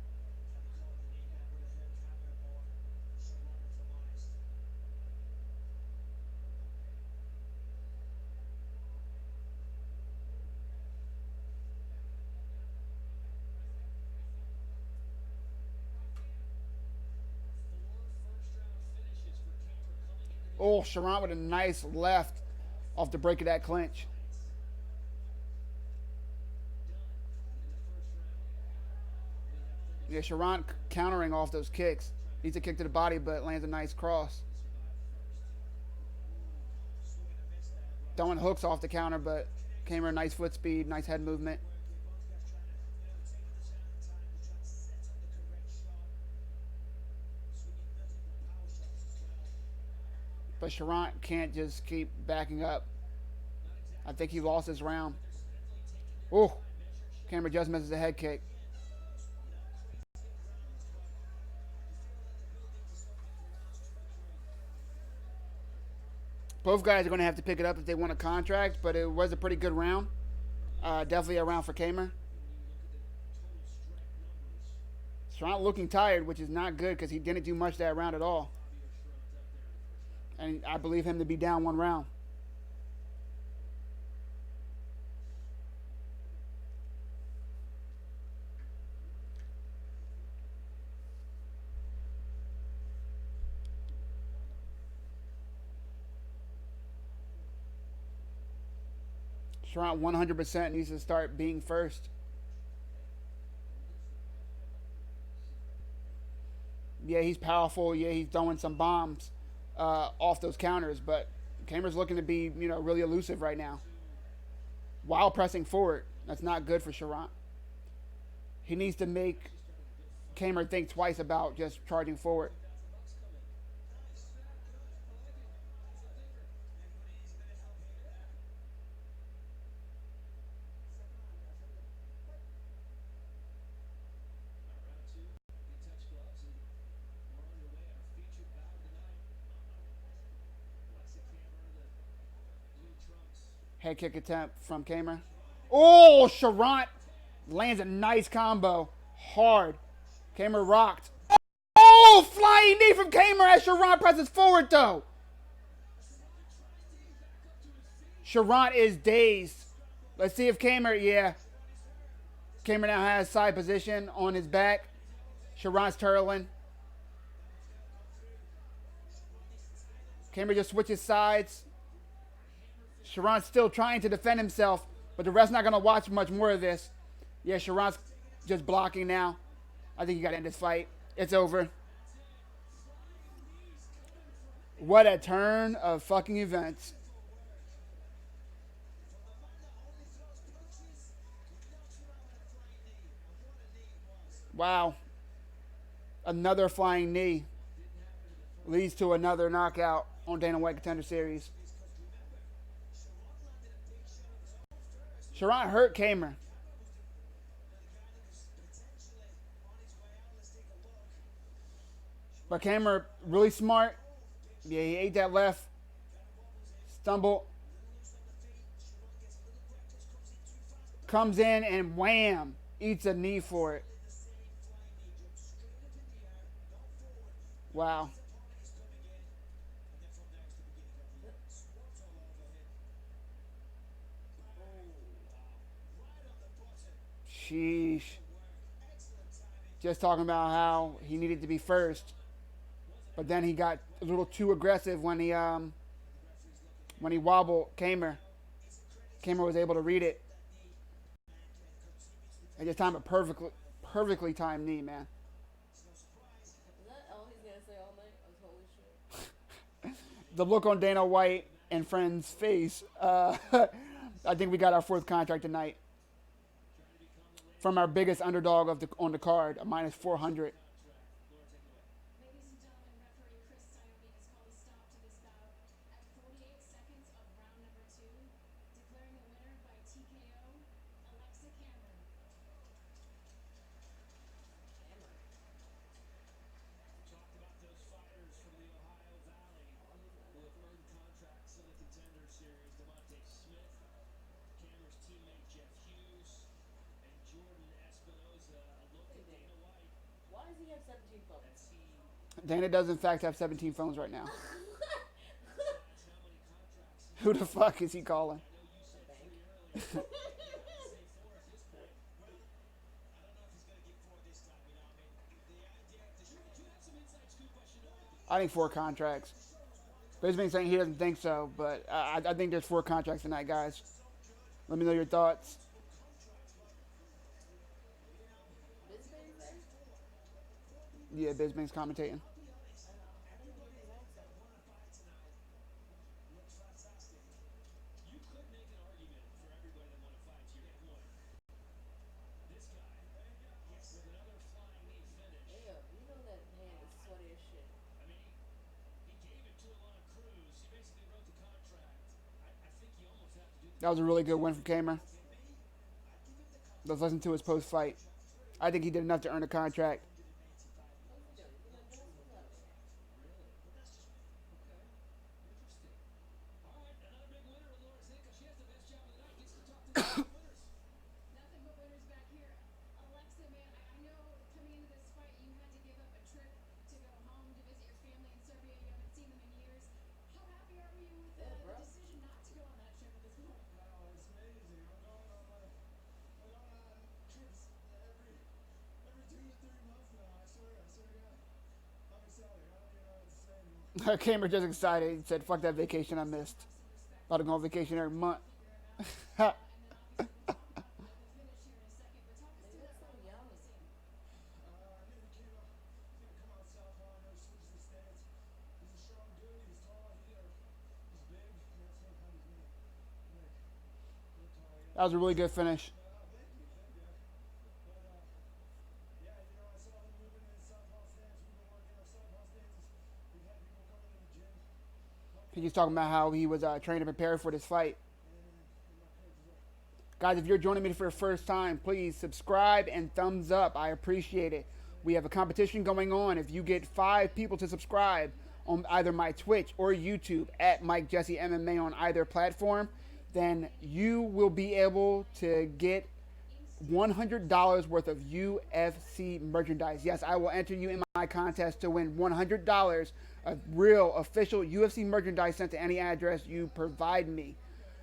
Oh, Sharant with a nice left off the break of that clinch. Yeah, Sharant countering off those kicks. Needs a kick to the body, but lands a nice cross. Throwing hooks off the counter, but Kamer, nice foot speed, nice head movement. But Sharant can't just keep backing up. I think he lost his round. Oh, Kamer just misses a head kick. Both guys are going to have to pick it up if they want a contract, but it was a pretty good round. Definitely a round for Kamer. Sharant looking tired, which is not good because he didn't do much that round at all. And I believe him to be down one round. Sharant 100% needs to start being first. Yeah, he's powerful. Yeah, he's throwing some bombs off those counters, but Kamer's looking to be, really elusive right now while pressing forward. That's not good for Sharant. He needs to make Kamer think twice about just charging forward. Head kick attempt from Kamer. Oh, Sharant lands a nice combo. Hard. Kamer rocked. Oh, flying knee from Kamer as Sharant presses forward, though. Sharant is dazed. Let's see if Kamer, yeah. Kamer now has side position on his back. Sharant's turtling. Kamer just switches sides. Sharant's still trying to defend himself, but the ref's not going to watch much more of this. Yeah, Sharant's just blocking now. I think you got to end this fight. It's over. What a turn of fucking events. Wow. Another flying knee leads to another knockout on Dana White Contender Series. Sharant hurt Kamer. But Kamer really smart. Yeah, he ate that left. Stumble. Comes in and wham. Eats a knee for it. Wow. Sheesh. Just talking about how he needed to be first, but then he got a little too aggressive when he wobbled Kamer. Kamer was able to read it and just time it perfectly timed knee, man. Is that all he's gonna say all night? Oh, holy shit. The look on Dana White and friends' face. I think we got our fourth contract tonight from our biggest underdog on the card, a minus 400. Ladies and gentlemen, referee Chris Styoni has called a stop to this bout at 48 seconds of round number 2, declaring the winner by TKO, Alexa Cameron. Hammer. Talked about those fighters from the Ohio Valley who have earned contracts in the Contender Series. Devontae Smith, Cameron's teammate Jeff Hughes, and Jordan Espinoza. A look at Dana White. Why does he have 17 phones? That's he Dana does, in fact, have 17 phones right now. decides how many contracts he Who the fuck is he calling? I know you said bank. 3 earlier. Say 4 at this point. Well, I don't know if he's gonna get 4 this time. You know, I mean, the idea of the Do you have some inside scoop I should know? I think 4 contracts. Bisbing's saying he doesn't think so, but I think there's 4 contracts tonight, guys. Let me know your thoughts. Bisbee there? Yeah, Bisbing's commentating. I didn't hear his accent. looks fantastic. You could make an argument for everybody that won a fight to your point. This guy, yes, with another flying knee finish. Ew, you know that hand is sweaty as shit. I mean, he gave it to him on a cruise. He basically wrote the contract. I think you almost have to do the That was a really good win from Kamer. Let's listen to his post-fight. I think he did enough to earn a contract. What's he doing? You know, just what's up? really. Okay. Interesting. All right, another big winner in Laura Zinka. She has the best job of the night. Gets to talk to the winners. Nothing but winners back here. Alexa, man, I know coming into this fight you had to give up a trip to go home to visit your family in Serbia. You haven't seen them in years. How happy are you with Yeah, the bro. decision not to go on that trip at this point? Wow, it's amazing. I'm going on trips every 2 to 3 months now. I swear to God. I'm excited. I don't even know what to say anymore. Kamer just excited. He said, fuck that vacation I missed. About to go on vacation every month. And then obviously the finish here in a second. But talk us Maybe through that's that so round. young. What was it? I knew the kid was gonna come out southpaw. I know he switched his stance. He's a strong dude. He's tall. He's big. And that's what kind of me. Like, real tall. That was a really good finish. Thank you. But yeah, you know, I saw him moving in his southpaw stance. We've been working our southpaw stances. We've had people coming to the gym. He's talking about how he was trained and prepared for this fight. And my coaches are Guys, if you're joining me for the first time, please subscribe and thumbs up. I appreciate it. We have a competition going on. If you get 5 people to subscribe on either my Twitch or YouTube at Mike Jesse MMA on either platform, then you will be able to get $100 worth of UFC merchandise. Yes, I will enter you in my contest to win $100 of real official UFC merchandise sent to any address you provide me.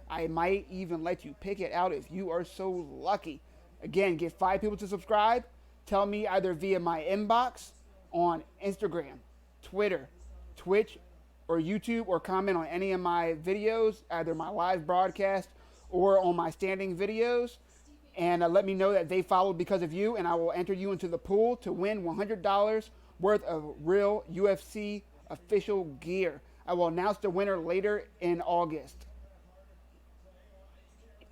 I might even let you pick it out if you are so lucky. Again, get 5 people to subscribe. Tell me either via my inbox on Instagram, Twitter, Twitch, or YouTube, or comment on any of my videos, either my live broadcast or on my standing videos, and let me know that they followed because of you, and I will enter you into the pool to win $100 worth of real UFC official gear. I will announce the winner later in August.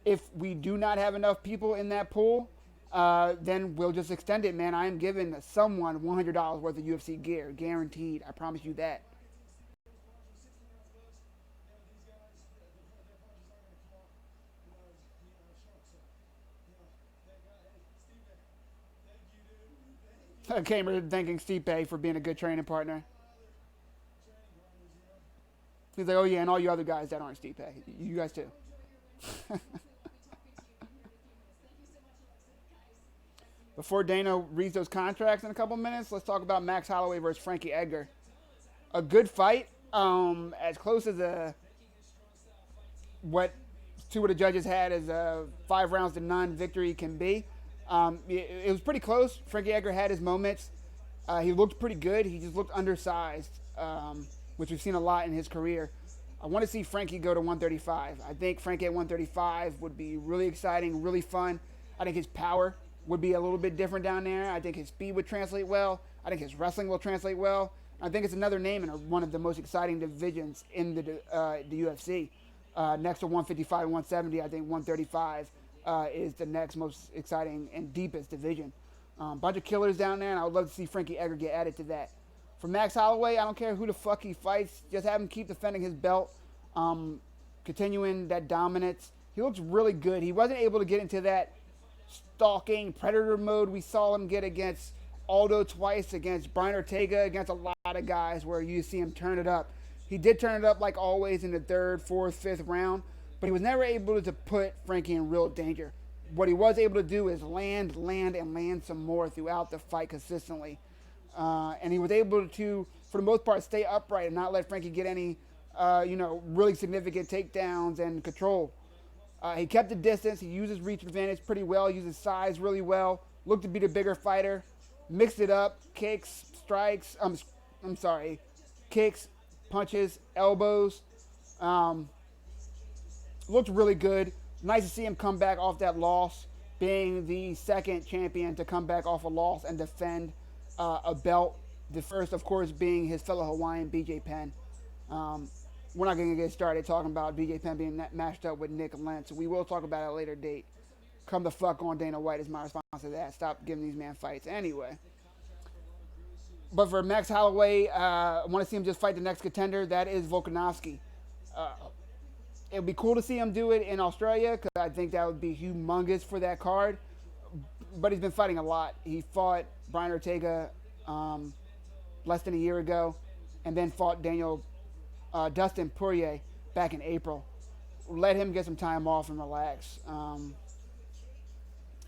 If we do not have enough people in that pool, then we'll just extend it, man. I am giving someone $100 worth of UFC gear, guaranteed. I promise you that. Kamer thanking Stipe for being a good training partner. He's like, oh yeah, and all you other guys that aren't Stipe. You guys too. Before Dana reads those contracts in a couple minutes, let's talk about Max Holloway versus Frankie Edgar. A good fight, as close as what 2 of the judges had as a 5 rounds to none victory can be. It was pretty close. Frankie Edgar had his moments. He looked pretty good. He just looked undersized, which we've seen a lot in his career. I want to see Frankie go to 135. I think Frankie at 135 would be really exciting, really fun. I think his power would be a little bit different down there. I think his speed would translate well. I think his wrestling will translate well. I think it's another name in one of the most exciting divisions in the UFC. Next to 155 and 170, I think 135 is the next most exciting and deepest division. Bunch of killers down there, and I would love to see Frankie Edgar get added to that. For Max Holloway, I don't care who the fuck he fights. Just have him keep defending his belt, continuing that dominance. He looks really good. He wasn't able to get into that stalking predator mode we saw him get against Aldo twice, against Brian Ortega, against a lot of guys where you see him turn it up. He did turn it up like always in the third, fourth, fifth round, but he was never able to put Frankie in real danger. What he was able to do is land some more throughout the fight consistently. And he was able to, for the most part, stay upright and not let Frankie get any, really significant takedowns and control. He kept the distance. He used his reach advantage pretty well, used his size really well, looked to be the bigger fighter, mixed it up, kicks, strikes, kicks, punches, elbows. Looked really good. Nice to see him come back off that loss, being the second champion to come back off a loss and defend a belt. The first, of course, being his fellow Hawaiian, BJ Penn. We're not going to get started talking about BJ Penn being matched up with Nick Lentz. We will talk about it at a later date. Come the fuck on, Dana White is my response to that. Stop giving these man fights. Anyway. But for Max Holloway, I want to see him just fight the next contender. That is Volkanovski. It would be cool to see him do it in Australia because I think that would be humongous for that card. But he's been fighting a lot. He fought Brian Ortega less than a year ago and then fought Dustin Poirier back in April. Let him get some time off and relax.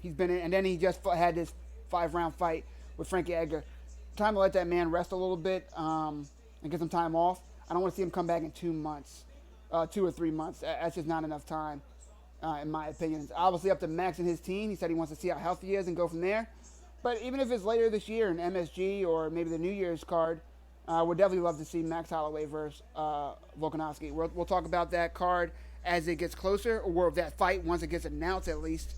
He's been in, and then he just had this 5-round fight with Frankie Edgar. Time to let that man rest a little bit and get some time off. I don't want to see him come back in 2 months, 2 or 3 months. That's just not enough time, in my opinion. It's obviously up to Max and his team. He said he wants to see how healthy he is and go from there. But even if it's later this year in MSG or maybe the New Year's card, we'd definitely love to see Max Holloway versus Volkanovski. We'll talk about that card as it gets closer, or that fight once it gets announced at least.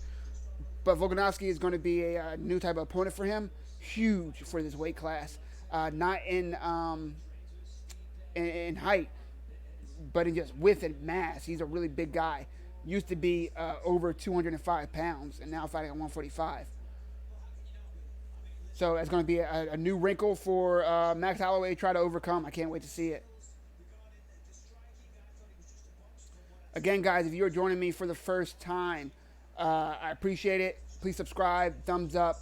But Volkanovski is going to be a new type of opponent for him. Huge for this weight class. Not in height, but in just width and mass. He's a really big guy. Used to be over 205 pounds and now fighting at 145. So that's going to be a new wrinkle for Max Holloway to try to overcome. I can't wait to see it. Again, guys, if you're joining me for the first time, I appreciate it. Please subscribe, thumbs up.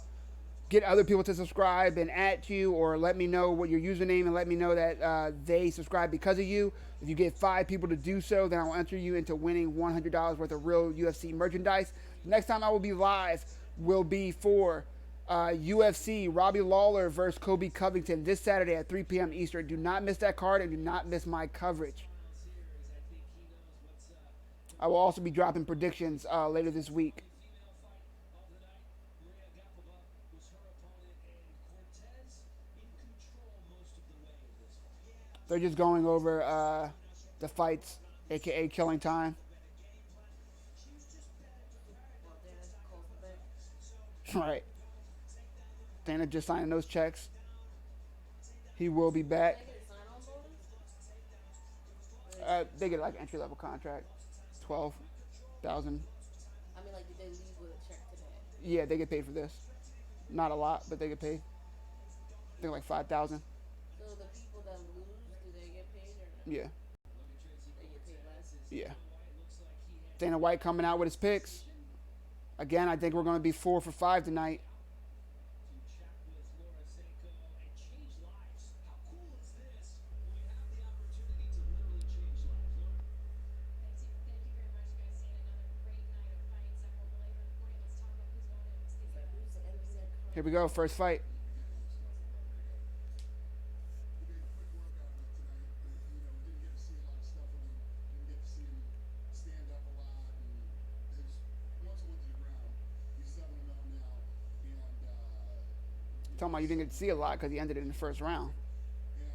Get other people to subscribe and at you, or let me know what your username and let me know that they subscribe because of you. If you get 5 people to do so, then I'll enter you into winning $100 worth of real UFC merchandise. The next time I will be live will be for UFC Robbie Lawler versus Kobe Covington this Saturday at 3 p.m. Eastern. Do not miss that card and do not miss my coverage. I will also be dropping predictions later this week. They're just going over the fights, a.k.a. killing time. Well, Dana calls the back. Right. Dana just signing those checks. He will be back. Did they get a sign-on bonus? They get like an entry-level contract, $12,000. I mean, like, did they leave with a check today? Yeah, they get paid for this. Not a lot, but they get paid. I think like $5,000. So the people that lose, do they get paid or Yeah. they get paid less? Yeah. Dana White coming out with his picks. Again, I think we're going to be 4 for 5 tonight. Thank you very much, guys. Seeing another great night of fights. I won't belabor the point. Let's talk about who's going in. Let's get Who's the end of that card? Here we go, first fight. We did a quick workout on it tonight. We didn't get to see a lot of stuff of him. Didn't get to see him stand up a lot. And once he went to the ground, he's 7-0 now. Talking about you didn't get to see a lot because he ended it in the first round. And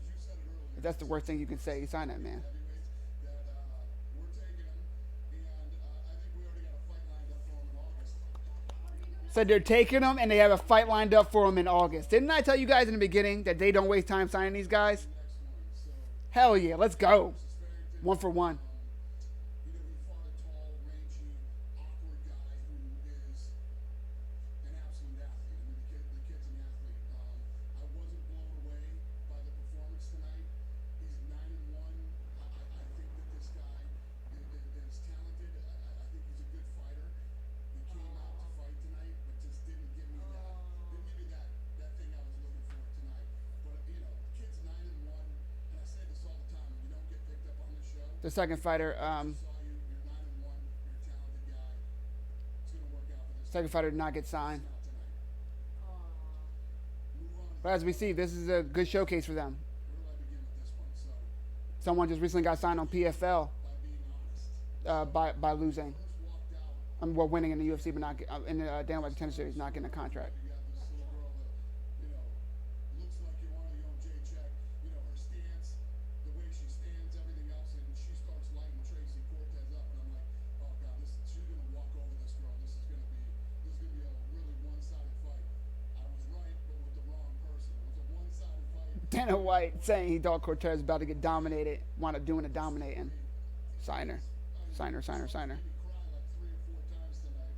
you said it earlier. If that's the worst thing you can say, you sign that man. Heavyweights that we're taking him, and I think we already got a fight lined up for him in August. Said they're taking him and they have a fight lined up for him in August. Didn't I tell you guys in the beginning that they don't waste time signing these guys? Next one, so Hell yeah, let's go. Farrington, 1 for 1. he fought a tall, rangy, awkward guy who is an absolute athlete. I mean, the kid's an athlete. I wasn't blown away by the performance tonight. He's 9-1. I think that this guy is talented. I think he's a good fighter. He came out to fight tonight, but just didn't give me that thing I was looking for tonight. But the kid's 9-1, and I say this all the time: when you don't get picked up on the show, The second fighter, saw you. You're 9-1. You're a talented guy. It's gonna work out for this. second fighter did not get signed. Out tonight. Move on. But as we see, this is a good showcase for them. Where do I begin with this one? So, Someone just recently got signed on PFL by being honest, by losing. first walked out. Well, winning in the UFC, but not in the Dana White Contender Series, not getting a contract. You got this little girl that, looks like you want a young J-check. Her stance, the way she stands, everything else, and she starts lighting Tracy Cortez up, and I'm like, oh god, she's gonna walk over this girl. This is gonna be a really one-sided fight. I was right, but with the wrong person. It was a one-sided fight. Dana White saying he thought Cortez was about to get dominated, wound up doing the dominating. Signer. Signer, signer, signer. Made me cry like 3 or 4 times tonight.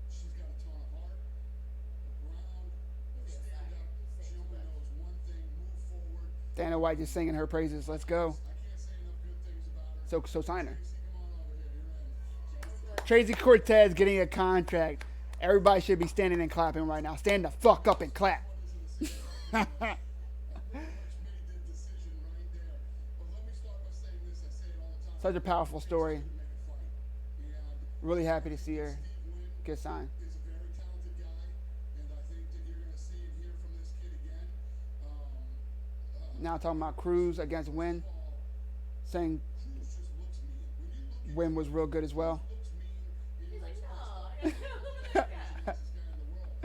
She's got a ton of heart, a ground, stand up. She only knows one thing: move forward. Dana White just singing her praises. Let's go. I can't say enough good things about her. So sign her. Tracy, come on over here. You're in. Tracy Cortez getting a contract. Everybody should be standing and clapping right now. Stand the fuck up and clap. Pretty much made the decision right there. But let me start by saying this. I say it all the time. Such a powerful story. Make a fight. And Really happy to see her Steve Wynn get signed. is a very talented guy, and I think that you're going to see and hear from this kid again. Now talking about Cruz against Wynn, saying Cruz just looks mean. When you look at Wynn was real good as well. looks mean, He's like, no, I gotta go over there. nicest guy in the world.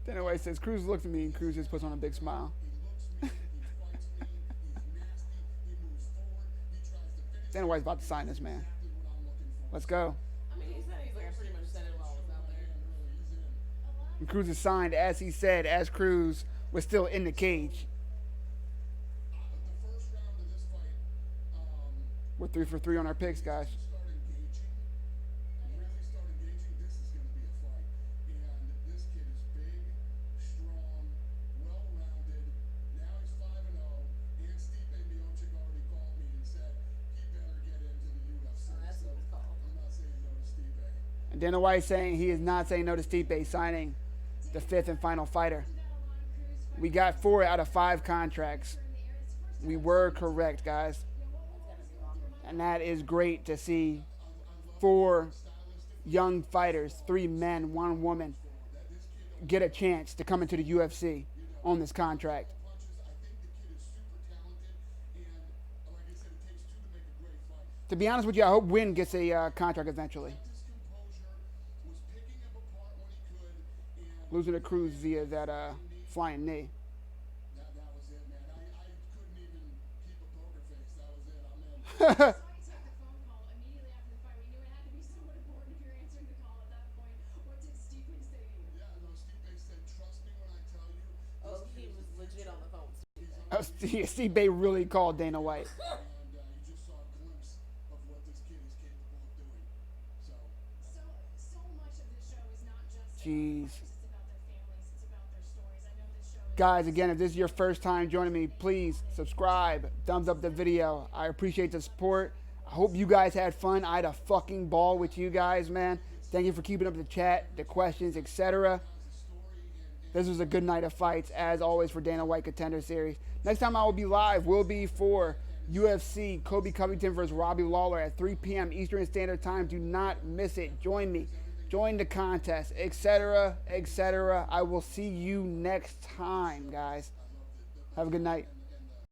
Dana White says Cruz looks mean. Cruz just puts on a big smile. He looks mean, he fights mean, he's nasty, he moves forward, he tries to finish. Dana White's about to sign this man. Exactly what I'm looking for. Let's go. I mean, he's like, I pretty much said it while I was out there. He's in. And Cruz is signed, as he said, as Cruz was still in the cage. The first round of this fight, We're 3 for 3 on our picks, guys. start engaging, this is going to be a fight. And this kid is big, strong, well-rounded. Now he's 5-0. And Stipe Miocic already called me and said he better get into the UFC. Oh, that's what it's called. I'm not saying no to Stipe. And Dana White saying he is not saying no to Stipe signing the 5th and final fighter. We got 4 out of 5 contracts. We were correct, guys. And that is great to see 4 young fighters, 3 men, 1 woman, get a chance to come into the UFC on this contract. Punches, I think the kid is super talented. And like I said, it takes 2 to make a great fight. To be honest with you, I hope Wynn gets a contract eventually. His composure, was picking him apart when he could, and Losing to Cruz via that flying knee. that was it, man. I couldn't even keep a poker face. That was it. I'm in. I took the phone call immediately after the fight. We knew it had to be someone important if you're answering the call at that point. What did Stephen say to you? Yeah, no, Stipe said, trust me when I tell you. Oh, he was legit on the phone. Stipe really called Dana White. And you just saw a glimpse of what this kid is capable of doing. So, So much of this show is not just Jeez. it's about their families, it's about their stories. I know this show is Guys, again, if this is your first time joining me, please subscribe, thumbs up the video. I appreciate the support. I hope you guys had fun. I had a fucking ball with you guys, man. Thank you for keeping up the chat, the questions, etc. This was a good night of fights, as always, for Dana White Contender Series. Next time I will be live will be for UFC Kobe Covington versus Robbie Lawler at 3 p.m. Eastern Standard Time. Do not miss it. Join me. Join the contest, etc., etc. I will see you next time, guys. Have a good night.